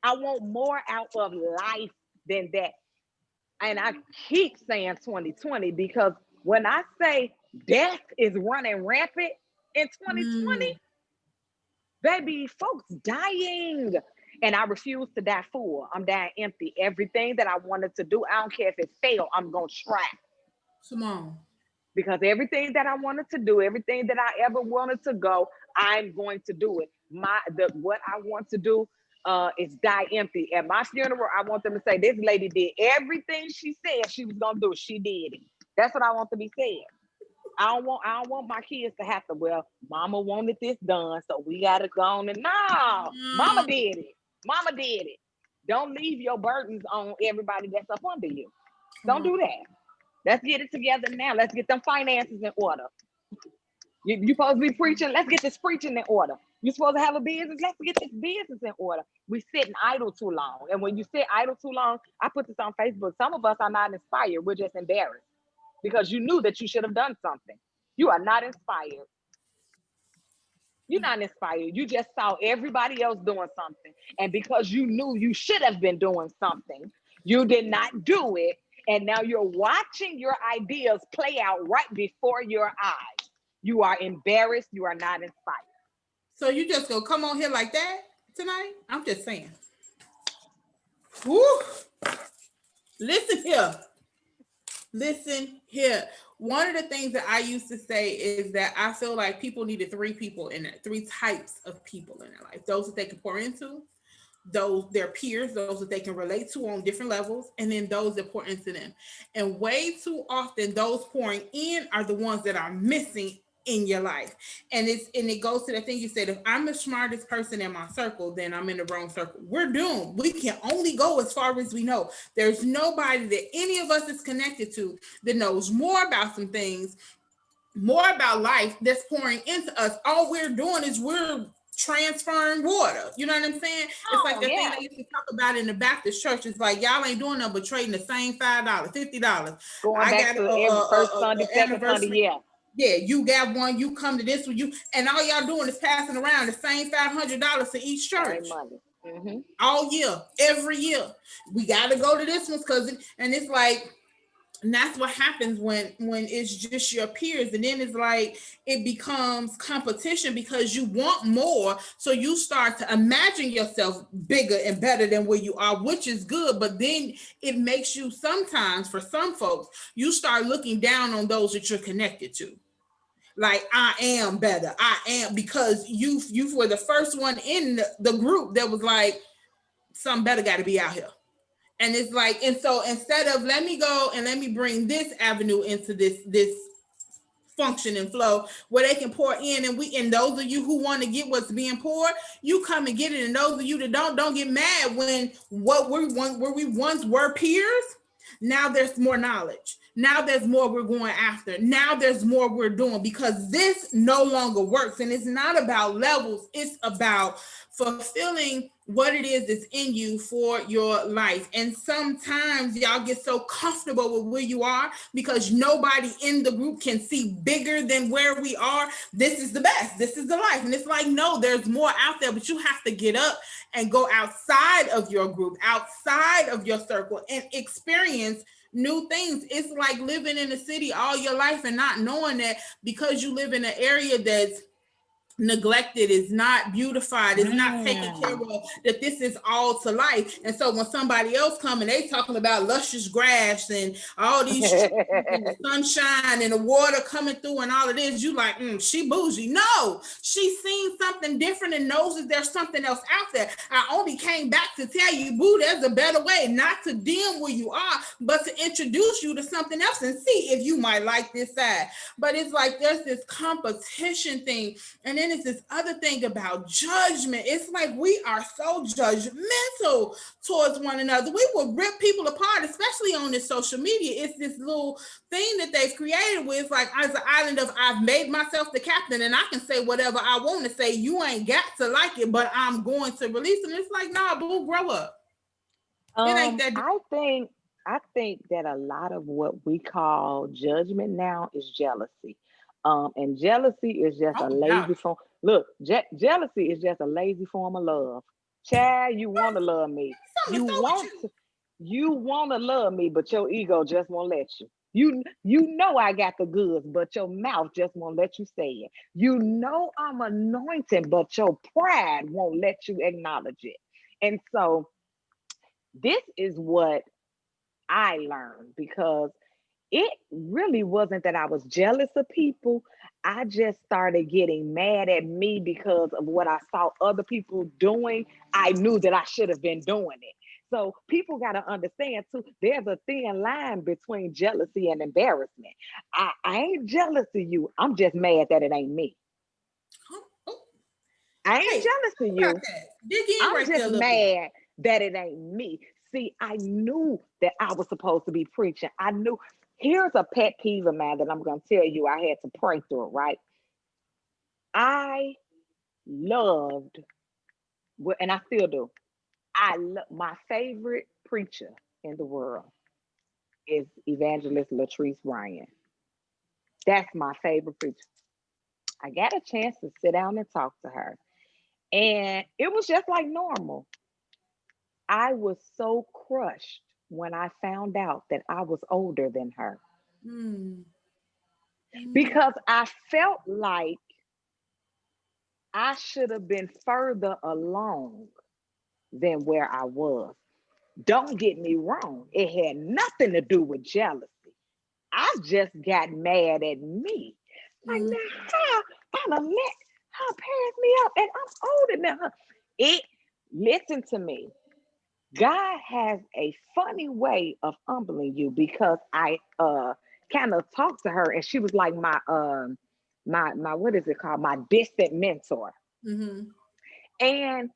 I want more out of life than that. And I keep saying 2020 because when I say death is running rampant in 2020, baby, folks dying. And I refuse to die full. I'm dying empty. Everything that I wanted to do, I don't care if it failed, I'm going to try. Come on. Because everything that I wanted to do, everything that I ever wanted to go, I'm going to do it. What I want to do is die empty. At my funeral, I want them to say, this lady did everything she said she was going to do. She did it. That's what I want to be said. I don't want my kids to have to, well, mama wanted this done, so we got to go on. And no, mama did it. Mama did it. Don't leave your burdens on everybody that's up under you. Don't do that. Let's get it together now. Let's get them finances in order. You're supposed to be preaching. Let's get this preaching in order. You're supposed to have a business. Let's get this business in order. We sitting idle too long. And when you sit idle too long, I put this on Facebook. Some of us are not inspired. We're just embarrassed because you knew that you should have done something. You are not inspired. You're not inspired. You just saw everybody else doing something. And because you knew you should have been doing something, you did not do it. And now you're watching your ideas play out right before your eyes. You are embarrassed. You are not inspired. So you just go come on here like that tonight? I'm just saying. Woo! Listen here. Listen here. One of the things that I used to say is that I feel like people needed three people in it, three types of people in their life. Those that they can pour into, those their peers, those that they can relate to on different levels, and then those that pour into them. And way too often, those pouring in are the ones that are missing in your life. And it goes to the thing you said, if I'm the smartest person in my circle, then I'm in the wrong circle. We're doomed. We can only go as far as we know. There's nobody that any of us is connected to that knows more about some things, more about life, that's pouring into us. All we're doing is we're transferring water. You know what I'm saying? It's like the thing they used to talk about in the Baptist church. It's like y'all ain't doing nothing but trading the same $5, $50. Going back to every first Sunday, second Sunday, yeah. Yeah, you got one, you come to this one, you, and all y'all doing is passing around the same $500 to each church. Same money. Mm-hmm. All year, every year. We got to go to this one's cousin, and it's like, and that's what happens when it's just your peers, and then it's like it becomes competition because you want more, so you start to imagine yourself bigger and better than where you are, which is good, but then it makes you sometimes, for some folks, you start looking down on those that you're connected to. Like, I am better. I am, because you were the first one in the group that was like, something better got to be out here. And it's like, and so instead of let me go and let me bring this avenue into this function and flow where they can pour in, and those of you who want to get what's being poured, you come and get it. And those of you that don't get mad when where we once were peers, now there's more knowledge. Now there's more we're going after. Now there's more we're doing, because this no longer works. And it's not about levels. It's about fulfilling what it is that's in you for your life. And sometimes y'all get so comfortable with where you are because nobody in the group can see bigger than where we are. This is the best. This is the life. And it's like, no, there's more out there, but you have to get up and go outside of your group, outside of your circle, and experience new things. It's like living in a city all your life and not knowing that because you live in an area that's neglected, is not beautified, is not taken care of, that this is all to life. And so when somebody else come and they talking about luscious grass and all these trees and the sunshine and the water coming through and all of this, you like, she bougie. No, she's seen something different and knows that there's something else out there. I only came back to tell you, boo, there's a better way, not to dim where you are, but to introduce you to something else and see if you might like this side. But it's like there's this competition thing. And then it's this other thing about judgment. It's like we are so judgmental towards one another. We will rip people apart, especially on this social media. It's this little thing that they've created where it's like, as an island of, I've made myself the captain and I can say whatever I want to say. You ain't got to like it, but I'm going to release it. And it's like, nah, boo, grow up. It ain't that. I think that a lot of what we call judgment now is jealousy. And jealousy is just a lazy form. Look, jealousy is just a lazy form of love. Child, you want to love me. You want to love me, but your ego just won't let you. You know I got the goods, but your mouth just won't let you say it. You know I'm anointed, but your pride won't let you acknowledge it. And so this is what I learned, because it really wasn't that I was jealous of people. I just started getting mad at me because of what I saw other people doing. I knew that I should have been doing it. So people got to understand too, there's a thin line between jealousy and embarrassment. I ain't jealous of you. I'm just mad that it ain't me. I ain't jealous of you. I'm just mad that it ain't me. See, I knew that I was supposed to be preaching. I knew. Here's a pet peeve of mine that I'm going to tell you. I had to pray through it, right? I loved, and I still do. My favorite preacher in the world is Evangelist Latrice Ryan. That's my favorite preacher. I got a chance to sit down and talk to her, and it was just like normal. I was so crushed when I found out that I was older than her Mm. Mm. because I felt like I should have been further along than where I was. Don't get me wrong, it had nothing to do with jealousy. I just got mad at me. Like, Mm. now how I done let her pass me up and I'm older than her. It, listen to me. God has a funny way of humbling you because I kind of talked to her and she was like my what is it called? My distant mentor. Mm-hmm. And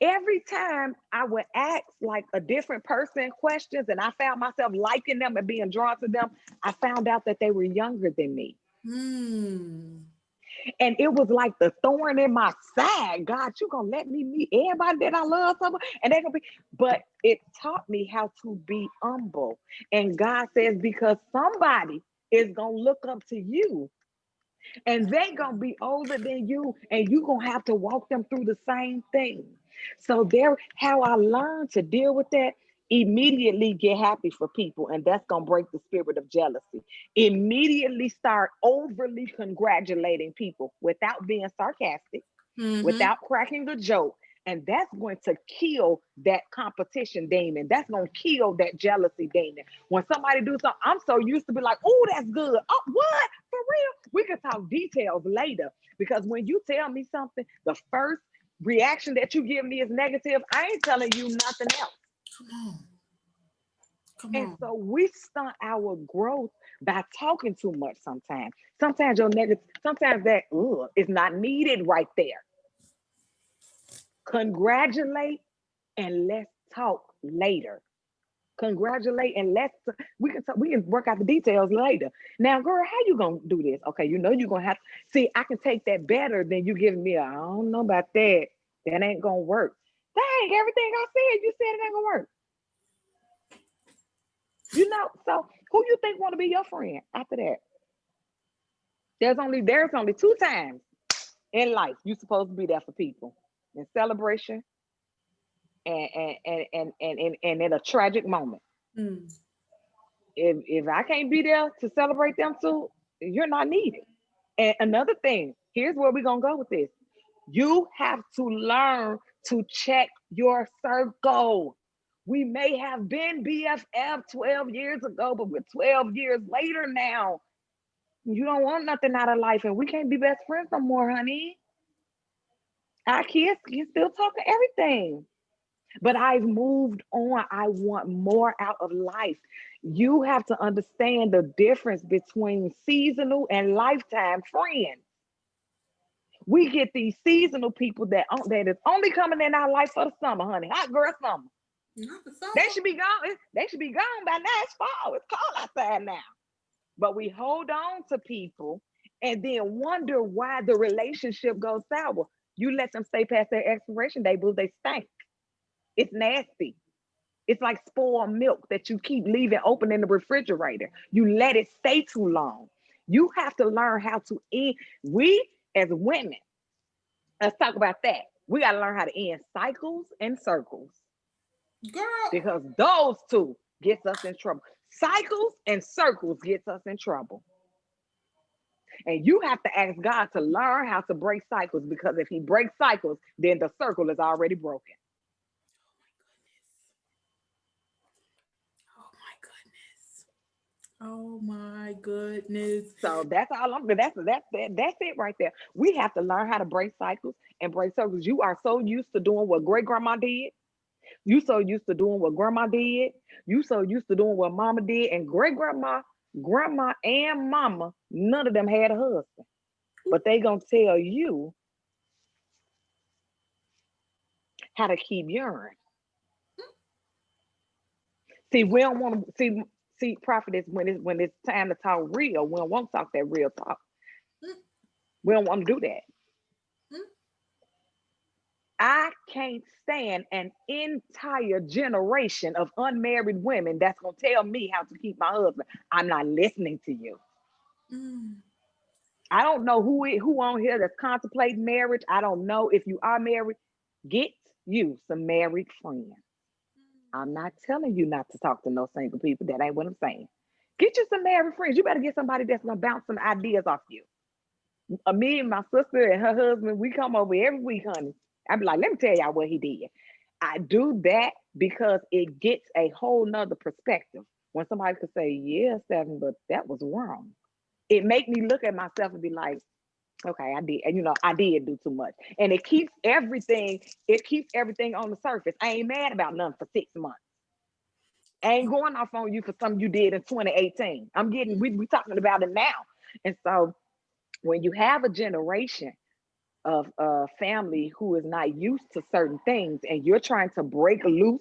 every time I would ask like a different person questions and I found myself liking them and being drawn to them, I found out that they were younger than me. Mm. And it was like the thorn in my side. God, you gonna let me meet everybody that I love someone? And they're gonna be, but it taught me how to be humble. And God says, because somebody is gonna look up to you and they gonna be older than you, and you gonna have to walk them through the same thing. So there, how I learned to deal with that, immediately get happy for people, and that's gonna break the spirit of jealousy. Immediately start overly congratulating people without being sarcastic, Mm-hmm. without cracking a joke. And that's going to kill that competition demon. That's going to kill that jealousy demon. When somebody do something, I'm so used to be like, oh, that's good. Oh, what? For real? We can talk details later. Because when you tell me something, the first reaction that you give me is negative. I ain't telling you nothing else. Come on. Come And on. so we stunt our growth by talking too much sometimes. Sometimes your negative, sometimes that is not needed right there. Congratulate and let's talk later. Congratulate and we can talk, we can work out the details later. Now, girl, how you gonna do this? Okay, you know you're gonna have to see. I can take that better than you giving me. I don't know about that. That ain't gonna work. Dang, everything I said, you said it ain't gonna work. You know, so who you think want to be your friend after that? There's only two times in life you're supposed to be there for people: in celebration and in a tragic moment. Mm. If I can't be there to celebrate them too, you're not needed. And another thing, here's where we're gonna go with this. You have to learn to check your circle. We may have been BFF 12 years ago, but we're 12 years later now. You don't want nothing out of life, and we can't be best friends no more, honey. Our kids can still talk to everything. But I've moved on. I want more out of life. You have to understand the difference between seasonal and lifetime friends. We get these seasonal people that is only coming in our life for the summer, honey. Hot girl summer. Not the They summer. should be gone. They should be gone by now. It's fall. It's cold outside now. But we hold on to people and then wonder why the relationship goes sour. You let them stay past their expiration date, boo. They stink. It's nasty. It's like spoiled milk that you keep leaving open in the refrigerator. You let it stay too long. You have to learn how to end. We as women, let's talk about that. We got to learn how to end cycles and circles Girl. because those two gets us in trouble. Cycles and circles gets us in trouble. And you have to ask God to learn how to break cycles because if he breaks cycles, then the circle is already broken. Oh my goodness. Oh my goodness. So that's all I'm. That's it right there. We have to learn how to break cycles and break circles. You are so used to doing what great grandma did. You so used to doing what grandma did. You so used to doing what mama did. And great grandma, grandma, and mama, none of them had a husband. But they gonna tell you how to keep urine. See, we don't want to see prophetess when it's time to talk real. We don't want to talk that real talk. We don't want to do that. I can't stand an entire generation of unmarried women that's gonna tell me how to keep my husband. I'm not listening to you. Mm. I don't know who on here that's contemplating marriage. I don't know if you are married. Get you some married friends. I'm not telling you not to talk to no single people. That ain't what I'm saying. Get you some married friends. You better get somebody that's gonna bounce some ideas off you. Me and my sister and her husband, we come over every week, honey. I be like, let me tell y'all what he did. I do that because it gets a whole nother perspective. When somebody could say, yeah, Stephanie, but that was wrong. It make me look at myself and be like, okay, I did, and I did do too much. And it keeps everything on the surface. I ain't mad about nothing for 6 months. I ain't going off on you for something you did in 2018. We talking about it now. And so when you have a generation of family who is not used to certain things and you're trying to break loose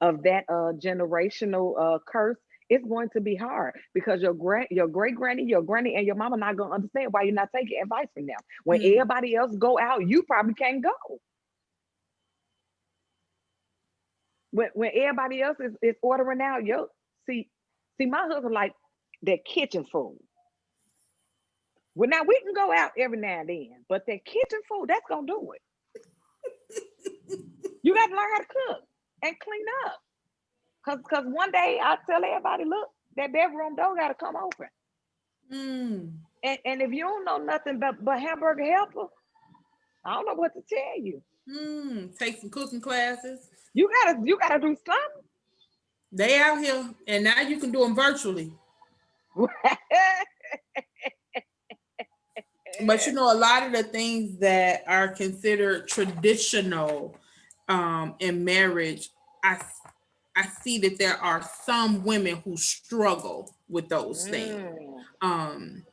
of that generational curse, it's going to be hard because your great granny, your granny, and your mama not gonna understand why you're not taking advice from them. When everybody else go out, you probably can't go. When everybody else is ordering out, see my husband like that kitchen food. Well, now we can go out every now and then, but that kitchen food, that's gonna do it. You got to learn how to cook and clean up. Cause one day I tell everybody, look, that bedroom door gotta come open. Mm. And if you don't know nothing but hamburger helper, I don't know what to tell you. Take some cooking classes. You gotta do something. They out here, and now you can do them virtually. But a lot of the things that are considered traditional in marriage, I I see that there are some women who struggle with those things. Mm. Um,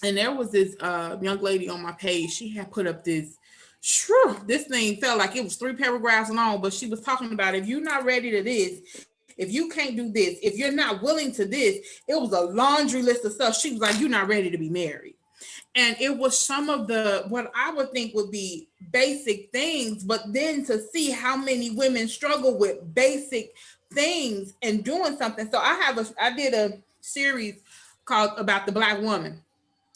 and there was this young lady on my page. She had put up this. Shrew, this thing felt like it was 3 paragraphs long, but she was talking about if you're not ready to this, if you can't do this, if you're not willing to this, it was a laundry list of stuff. She was like, "You're not ready to be married." And it was some of the what I would think would be basic things, but then to see how many women struggle with basic things and doing something. So I did a series called about the Black woman.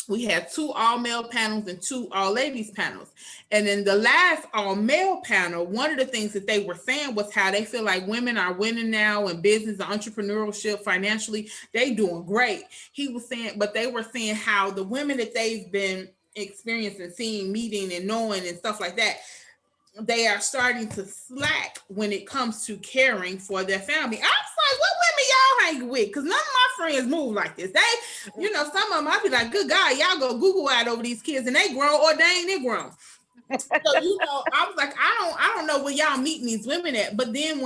We had 2 all-male panels and 2 all-ladies panels. And in the last all-male panel, one of the things that they were saying was how they feel like women are winning now in business and entrepreneurship financially. They doing great. He was saying, but they were saying how the women that they've been experiencing, seeing, meeting, and knowing and stuff like that, they are starting to slack when it comes to caring for their family. I was like, what women y'all hanging with? Because none of my friends move like this. Some of them, I'll be like, good God, y'all go Google out over these kids and they grown or they ain't grown. So, I was like, I don't know where y'all meeting these women at. But then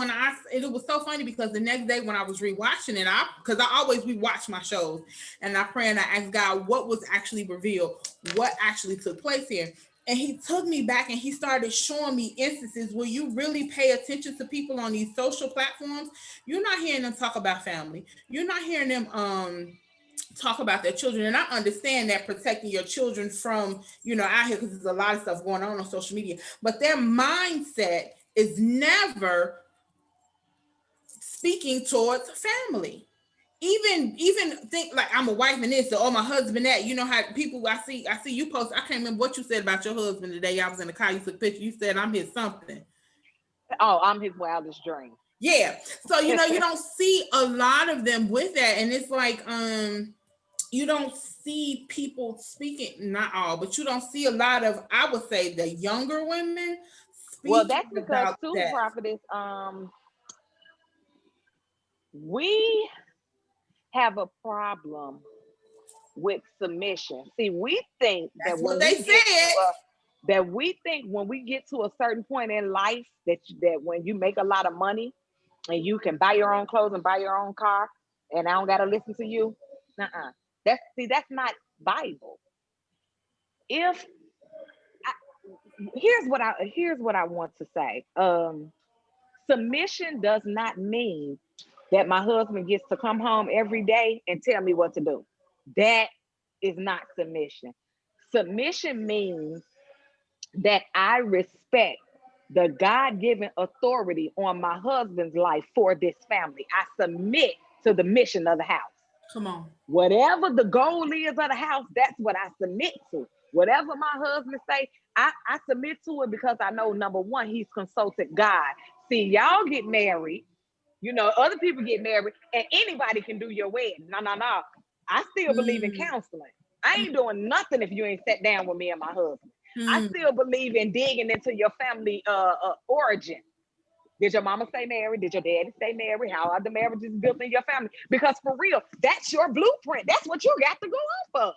it was so funny because the next day when I was rewatching it, because I always rewatch my shows and I pray and I ask God what was actually revealed, what actually took place here. And he took me back and he started showing me instances where you really pay attention to people on these social platforms. You're not hearing them talk about family. You're not hearing them talk about their children. And I understand that protecting your children from, out here, because there's a lot of stuff going on social media. But their mindset is never speaking towards family. Even think like I'm a wife and this or my husband that. You know how people I see you post. I can't remember what you said about your husband the day I was in the car. You took a picture. You said I'm his something. Oh, I'm his wildest dream. Yeah. So you don't see a lot of them with that, and it's like you don't see people speaking, not all, but you don't see a lot of, I would say, the younger women speaking well, that's because about too, that. prophetess, we have a problem with submission. See, we think That's what they said. when we get to a certain point in life that when you make a lot of money and you can buy your own clothes and buy your own car, and I don't gotta listen to you. That's not Bible. If here's what I want to say. Submission does not mean that my husband gets to come home every day and tell me what to do. That is not submission. Submission means that I respect the God-given authority on my husband's life for this family. I submit to the mission of the house. Come on. Whatever the goal is of the house, that's what I submit to. Whatever my husband say, I submit to it because I know, number one, he's consulted God. See, y'all get married, you know, other people get married, and anybody can do your wedding. No. I still believe in counseling. I ain't doing nothing if you ain't sat down with me and my husband. I still believe in digging into your family origin. Did your mama stay married? Did your daddy stay married? How are the marriages built in your family? Because for real, that's your blueprint. That's what you got to go off of.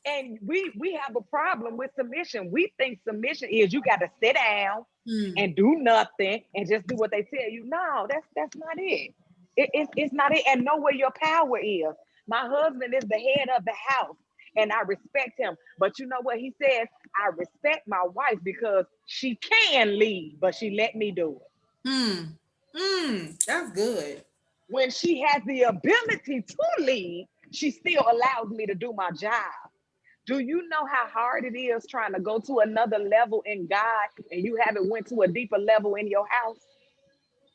And we have a problem with submission. We think submission is you got to sit down and do nothing and just do what they tell you. No, that's not it. It's not it. And know where your power is. My husband is the head of the house, and I respect him. But you know what he says? I respect my wife because she can lead, but she let me do it. That's good. When she has the ability to lead, she still allows me to do my job. Do you know how hard it is trying to go to another level in God and you haven't went to a deeper level in your house?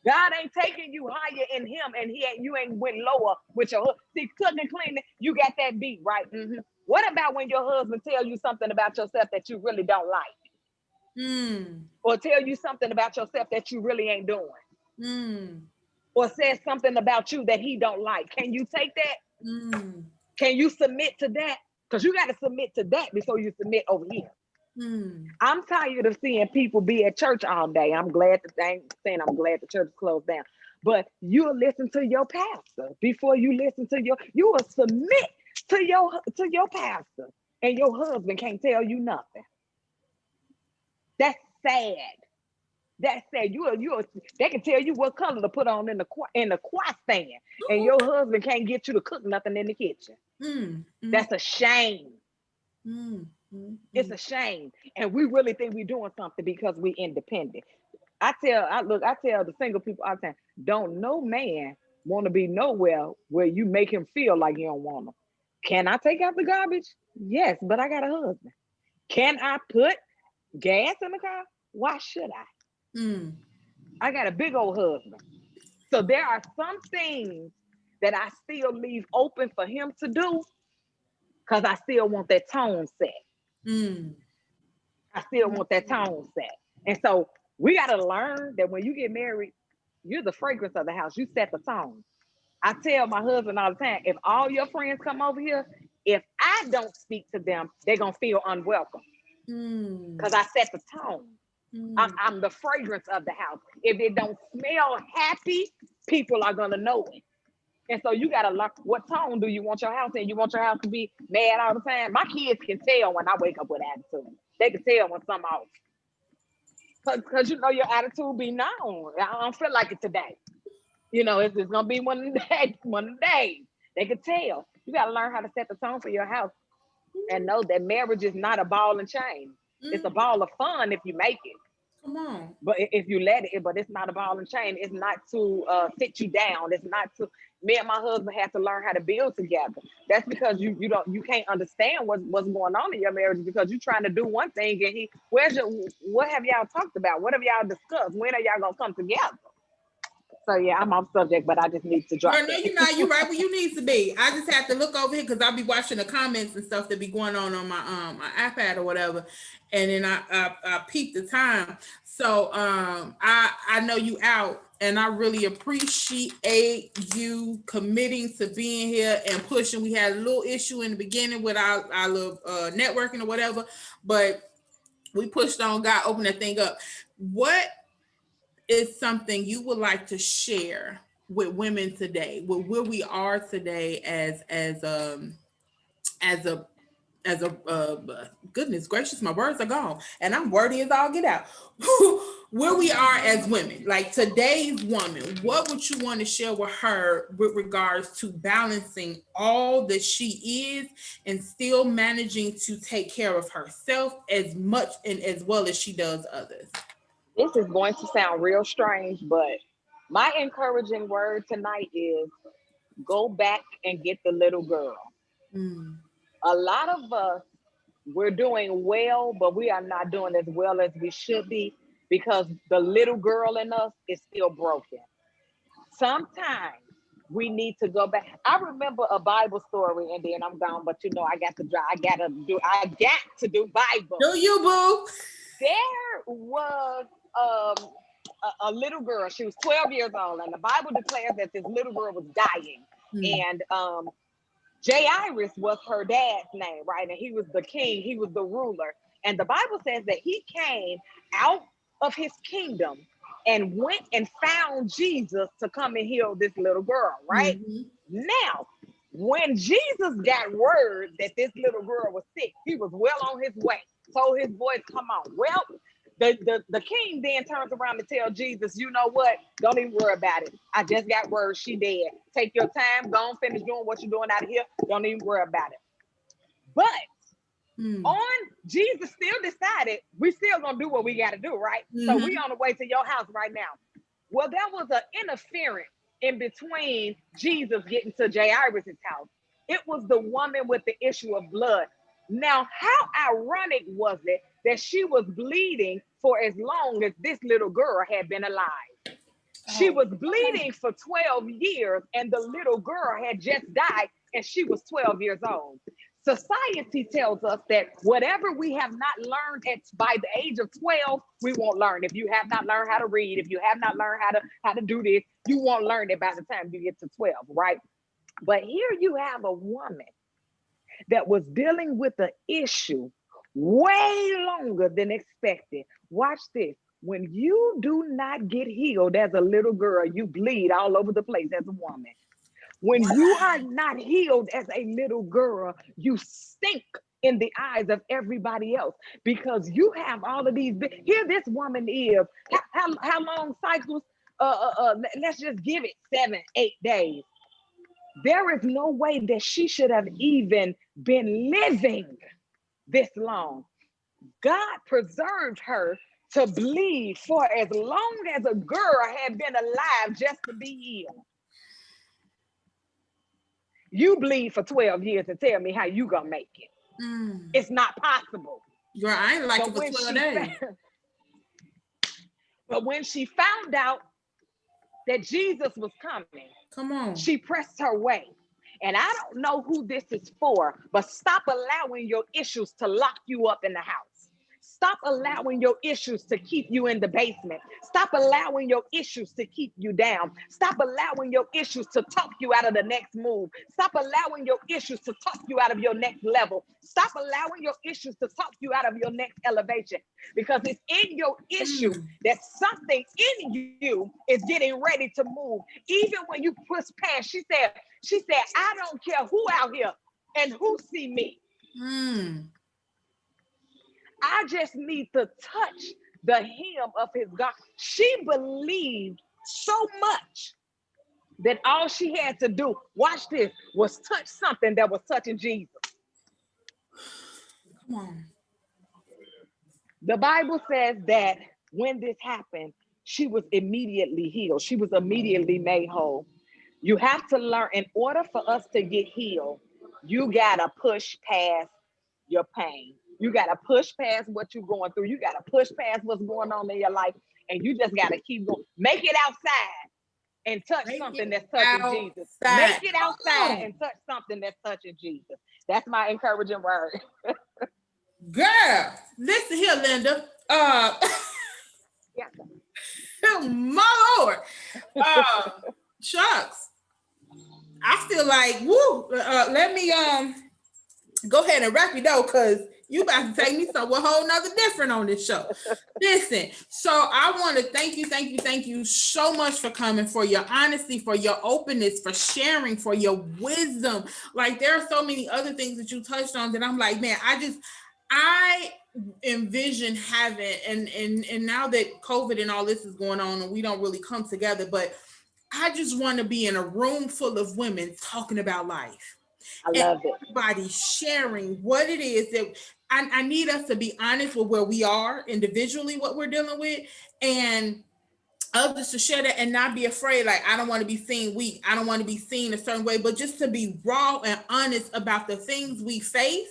God ain't taking you higher in him, and you ain't went lower with your husband. See, cooking and cleaning, you got that beat, right? What about when your husband tell you something about yourself that you really don't like? Or tell you something about yourself that you really ain't doing? Or says something about you that he don't like? Can you take that? Can you submit to that? Because you got to submit to that before you submit over here. I'm tired of seeing people be at church all day. I'm glad that they ain't saying I'm glad the church is closed down. But you'll listen to your pastor before you listen to you will submit to your pastor, and your husband can't tell you nothing. That's sad. That's sad. They can tell you what color to put on in the choir stand, and your husband can't get you to cook nothing in the kitchen. That's a shame. It's a shame. And we really think we're doing something because we're independent. I tell the single people all the time, don't no man want to be nowhere where you make him feel like you don't want him. Can I take out the garbage? Yes, but I got a husband. Can I put gas in the car? Why should I? I got a big old husband. So there are some things that I still leave open for him to do because I still want that tone set. I still want that tone set. And so we got to learn that when you get married, you're the fragrance of the house. You set the tone. I tell my husband all the time, if all your friends come over here, if I don't speak to them, they're going to feel unwelcome because I set the tone. I'm the fragrance of the house. If it don't smell happy, people are going to know it. And so you got to learn, what tone do you want your house in? You want your house to be mad all the time? My kids can tell when I wake up with attitude. They can tell when something off. Because you know your attitude be known. I don't feel like it today. You know, it's going to be one of the days. They can tell. You got to learn how to set the tone for your house and know that marriage is not a ball and chain. It's a ball of fun if you make it. Come on. But if you let it, but it's not a ball and chain. It's not to sit you down. It's not to. Me and my husband have to learn how to build together. That's because you can't understand what's going on in your marriage because you're trying to do one thing and what have y'all talked about? What have y'all discussed? When are y'all gonna come together? So yeah, I'm off subject, but I just need to drop. No, you're not. You're right where you need to be. I just have to look over here because I'll be watching the comments and stuff that be going on my iPad or whatever, and then I peep the time. So I know you out, and I really appreciate you committing to being here and pushing. We had a little issue in the beginning with our little networking or whatever, but we pushed on. God opened that thing up. What is something you would like to share with women today, with where we are today as a goodness gracious, my words are gone and I'm wordy as all get out. Where we are as women, like today's woman, what would you want to share with her with regards to balancing all that she is and still managing to take care of herself as much and as well as she does others? This is going to sound real strange, but my encouraging word tonight is go back and get the little girl. A lot of us, we're doing well, but we are not doing as well as we should be because the little girl in us is still broken. Sometimes we need to go back. I remember a Bible story, and then I'm gone. But you know, I got to do Bible. Do you, boo? There was a little girl. She was 12 years old, and the Bible declares that this little girl was dying. And Jairus was her dad's name, right? And he was the king. He was the ruler. And the Bible says that he came out of his kingdom and went and found Jesus to come and heal this little girl, right? Now, when Jesus got word that this little girl was sick, he was well on his way. Told his boys, come on. Well, the king then turns around and tells Jesus, you know what? Don't even worry about it. I just got word she dead. Take your time. Go and finish doing what you're doing out of here. Don't even worry about it. But Jesus still decided we still gonna do what we got to do, right? So we on the way to your house right now. Well, there was an interference in between Jesus getting to Jairus' house. It was the woman with the issue of blood. Now, how ironic was it that she was bleeding for as long as this little girl had been alive? She was bleeding for 12 years, and the little girl had just died, and she was 12 years old. Society tells us that whatever we have not learned by the age of 12, we won't learn. If you have not learned how to read, if you have not learned how to do this, you won't learn it by the time you get to 12, right? But here you have a woman that was dealing with an issue way longer than expected. Watch this. When you do not get healed as a little girl, you bleed all over the place as a woman. When you are not healed as a little girl, you stink in the eyes of everybody else because you have all of these. Here this woman is. How long cycles? Let's just give it 7-8 days. There is no way that she should have even been living this long. God preserved her to bleed for as long as a girl had been alive just to be healed. You bleed for 12 years and tell me how you gonna make it. It's not possible. Girl, I ain't like it for 12 days. But when she found out that Jesus was coming, come on, she pressed her way. And I don't know who this is for, but stop allowing your issues to lock you up in the house. Stop allowing your issues to keep you in the basement. Stop allowing your issues to keep you down. Stop allowing your issues to talk you out of the next move. Stop allowing your issues to talk you out of your next level. Stop allowing your issues to talk you out of your next elevation, because it's in your issue that something in you is getting ready to move. Even when you push past, she said, I don't care who out here and who see me. I just need to touch the hem of his garment. She believed so much that all she had to do, watch this, was touch something that was touching Jesus. Come on. The Bible says that when this happened, she was immediately healed. She was immediately made whole. You have to learn, in order for us to get healed, you gotta push past your pain. You got to push past what you're going through. You got to push past what's going on in your life. And you just got to keep going. Make it outside and touch something that's touching Jesus. Make it outside and touch something that's touching Jesus. That's my encouraging word. Girl, listen here, Linda. Yes. My Lord. Shucks. I feel like, woo, let me go ahead and wrap it though, because you about to take me somewhere whole nother different on this show. Listen, so I want to thank you so much for coming, for your honesty, for your openness, for sharing, for your wisdom. Like, there are so many other things that you touched on that I'm like, man, I envision having, and now that COVID and all this is going on and we don't really come together, but I just want to be in a room full of women talking about life. I love it. Everybody sharing what it is that I need us to be honest with where we are individually, what we're dealing with, and others to share that and not be afraid. Like, I don't want to be seen weak. I don't want to be seen a certain way, but just to be raw and honest about the things we face,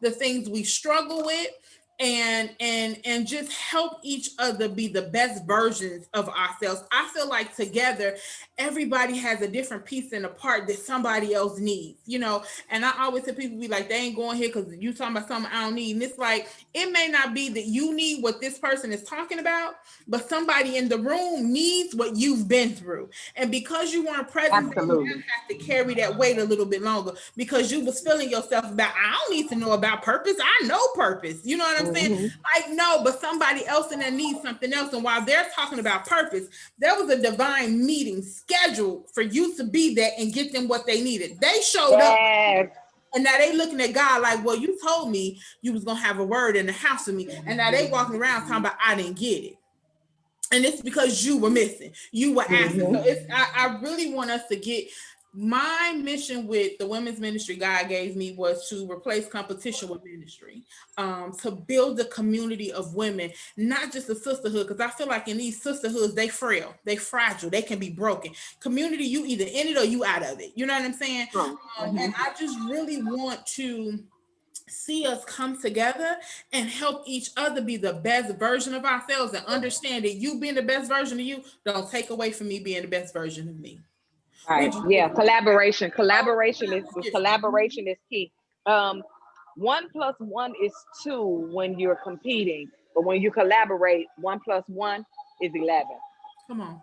the things we struggle with, and just help each other be the best versions of ourselves. I feel like together everybody has a different piece in a part that somebody else needs, you know. And I always tell people, be like, they ain't going here because you talking about something I don't need. And it's like, it may not be that you need what this person is talking about, but somebody in the room needs what you've been through. And because you weren't present, they have to carry that weight a little bit longer, because you was feeling yourself about, I don't need to know about purpose, I know purpose, you know what I'm saying? Like, no, but somebody else in there needs something else. And while they're talking about purpose, there was a divine meeting scheduled for you to be there and get them what they needed. They showed up, and now they looking at God like, well, you told me you was gonna have a word in the house with me, and now they walking around talking about, I didn't get it. And it's because you were missing, you were asking. So it's, I really want us to get, my mission with the women's ministry God gave me was to replace competition with ministry, to build a community of women, not just a sisterhood, because I feel like in these sisterhoods, they frail, they fragile, they can be broken. Community, you either in it or you out of it, you know what I'm saying? And I just really want to see us come together and help each other be the best version of ourselves, and understand that you being the best version of you don't take away from me being the best version of me. Right. Yeah. Collaboration. Collaboration is key. 1 + 1 is 2 when you're competing, but when you collaborate, 1 + 1 is 11. Come on.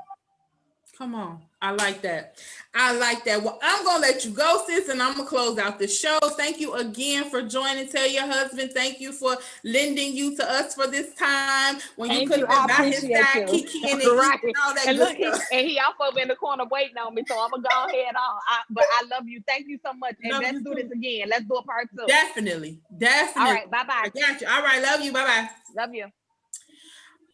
Come on. I like that. I like that. Well, I'm going to let you go, sis, and I'm going to close out the show. Thank you again for joining. Tell your husband thank you for lending you to us for this time when you could have been by his side, kikiing and right. eating all that and good look, stuff. He off over in the corner waiting on me, so I'm going to go ahead on. But I love you. Thank you so much. And let's do this again. Let's do a part 2. Definitely. All right. Bye-bye. I got you. All right. Love you. Bye-bye. Love you.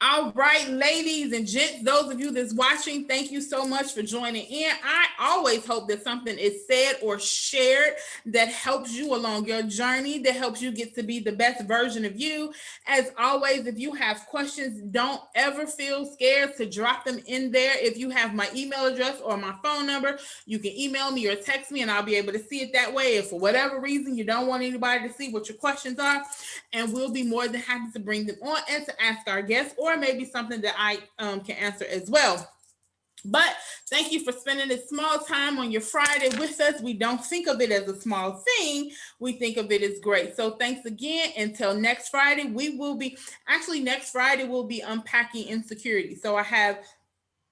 All right, ladies and gents, those of you that's watching, thank you so much for joining in. I always hope that something is said or shared that helps you along your journey, that helps you get to be the best version of you. As always, if you have questions, don't ever feel scared to drop them in there. If you have my email address or my phone number, you can email me or text me and I'll be able to see it that way. If for whatever reason you don't want anybody to see what your questions are, and we'll be more than happy to bring them on and to ask our guests, or maybe something that I can answer as well. But thank you for spending this small time on your Friday with us. We don't think of it as a small thing. We think of it as great. So thanks again. Until next Friday, next Friday we'll be unpacking insecurity. So I have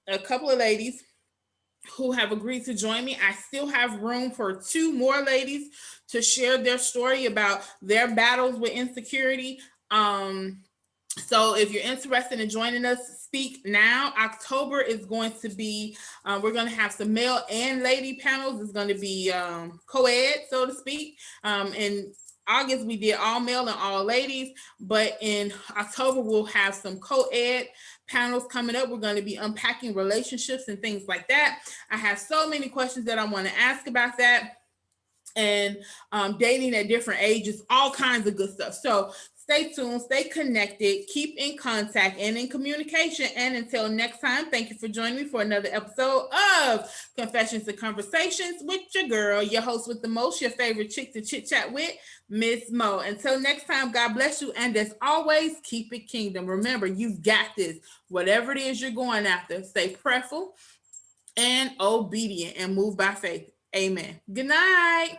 a couple of ladies who have agreed to join me. I still have room for 2 more ladies to share their story about their battles with insecurity. So if you're interested in joining us, speak now. October is going to be, we're going to have some male and lady panels. It's going to be co-ed, so to speak. In August, we did all male and all ladies, but in October, we'll have some co-ed panels coming up. We're going to be unpacking relationships and things like that. I have so many questions that I want to ask about that, and dating at different ages, all kinds of good stuff. So stay tuned, stay connected, keep in contact and in communication. And until next time, thank you for joining me for another episode of Confessions and Conversations with your girl, your host with the most, your favorite chick to chit chat with, Miss Mo. Until next time, God bless you. And as always, keep it kingdom. Remember, you've got this. Whatever it is you're going after, stay prayerful and obedient and move by faith. Amen. Good night.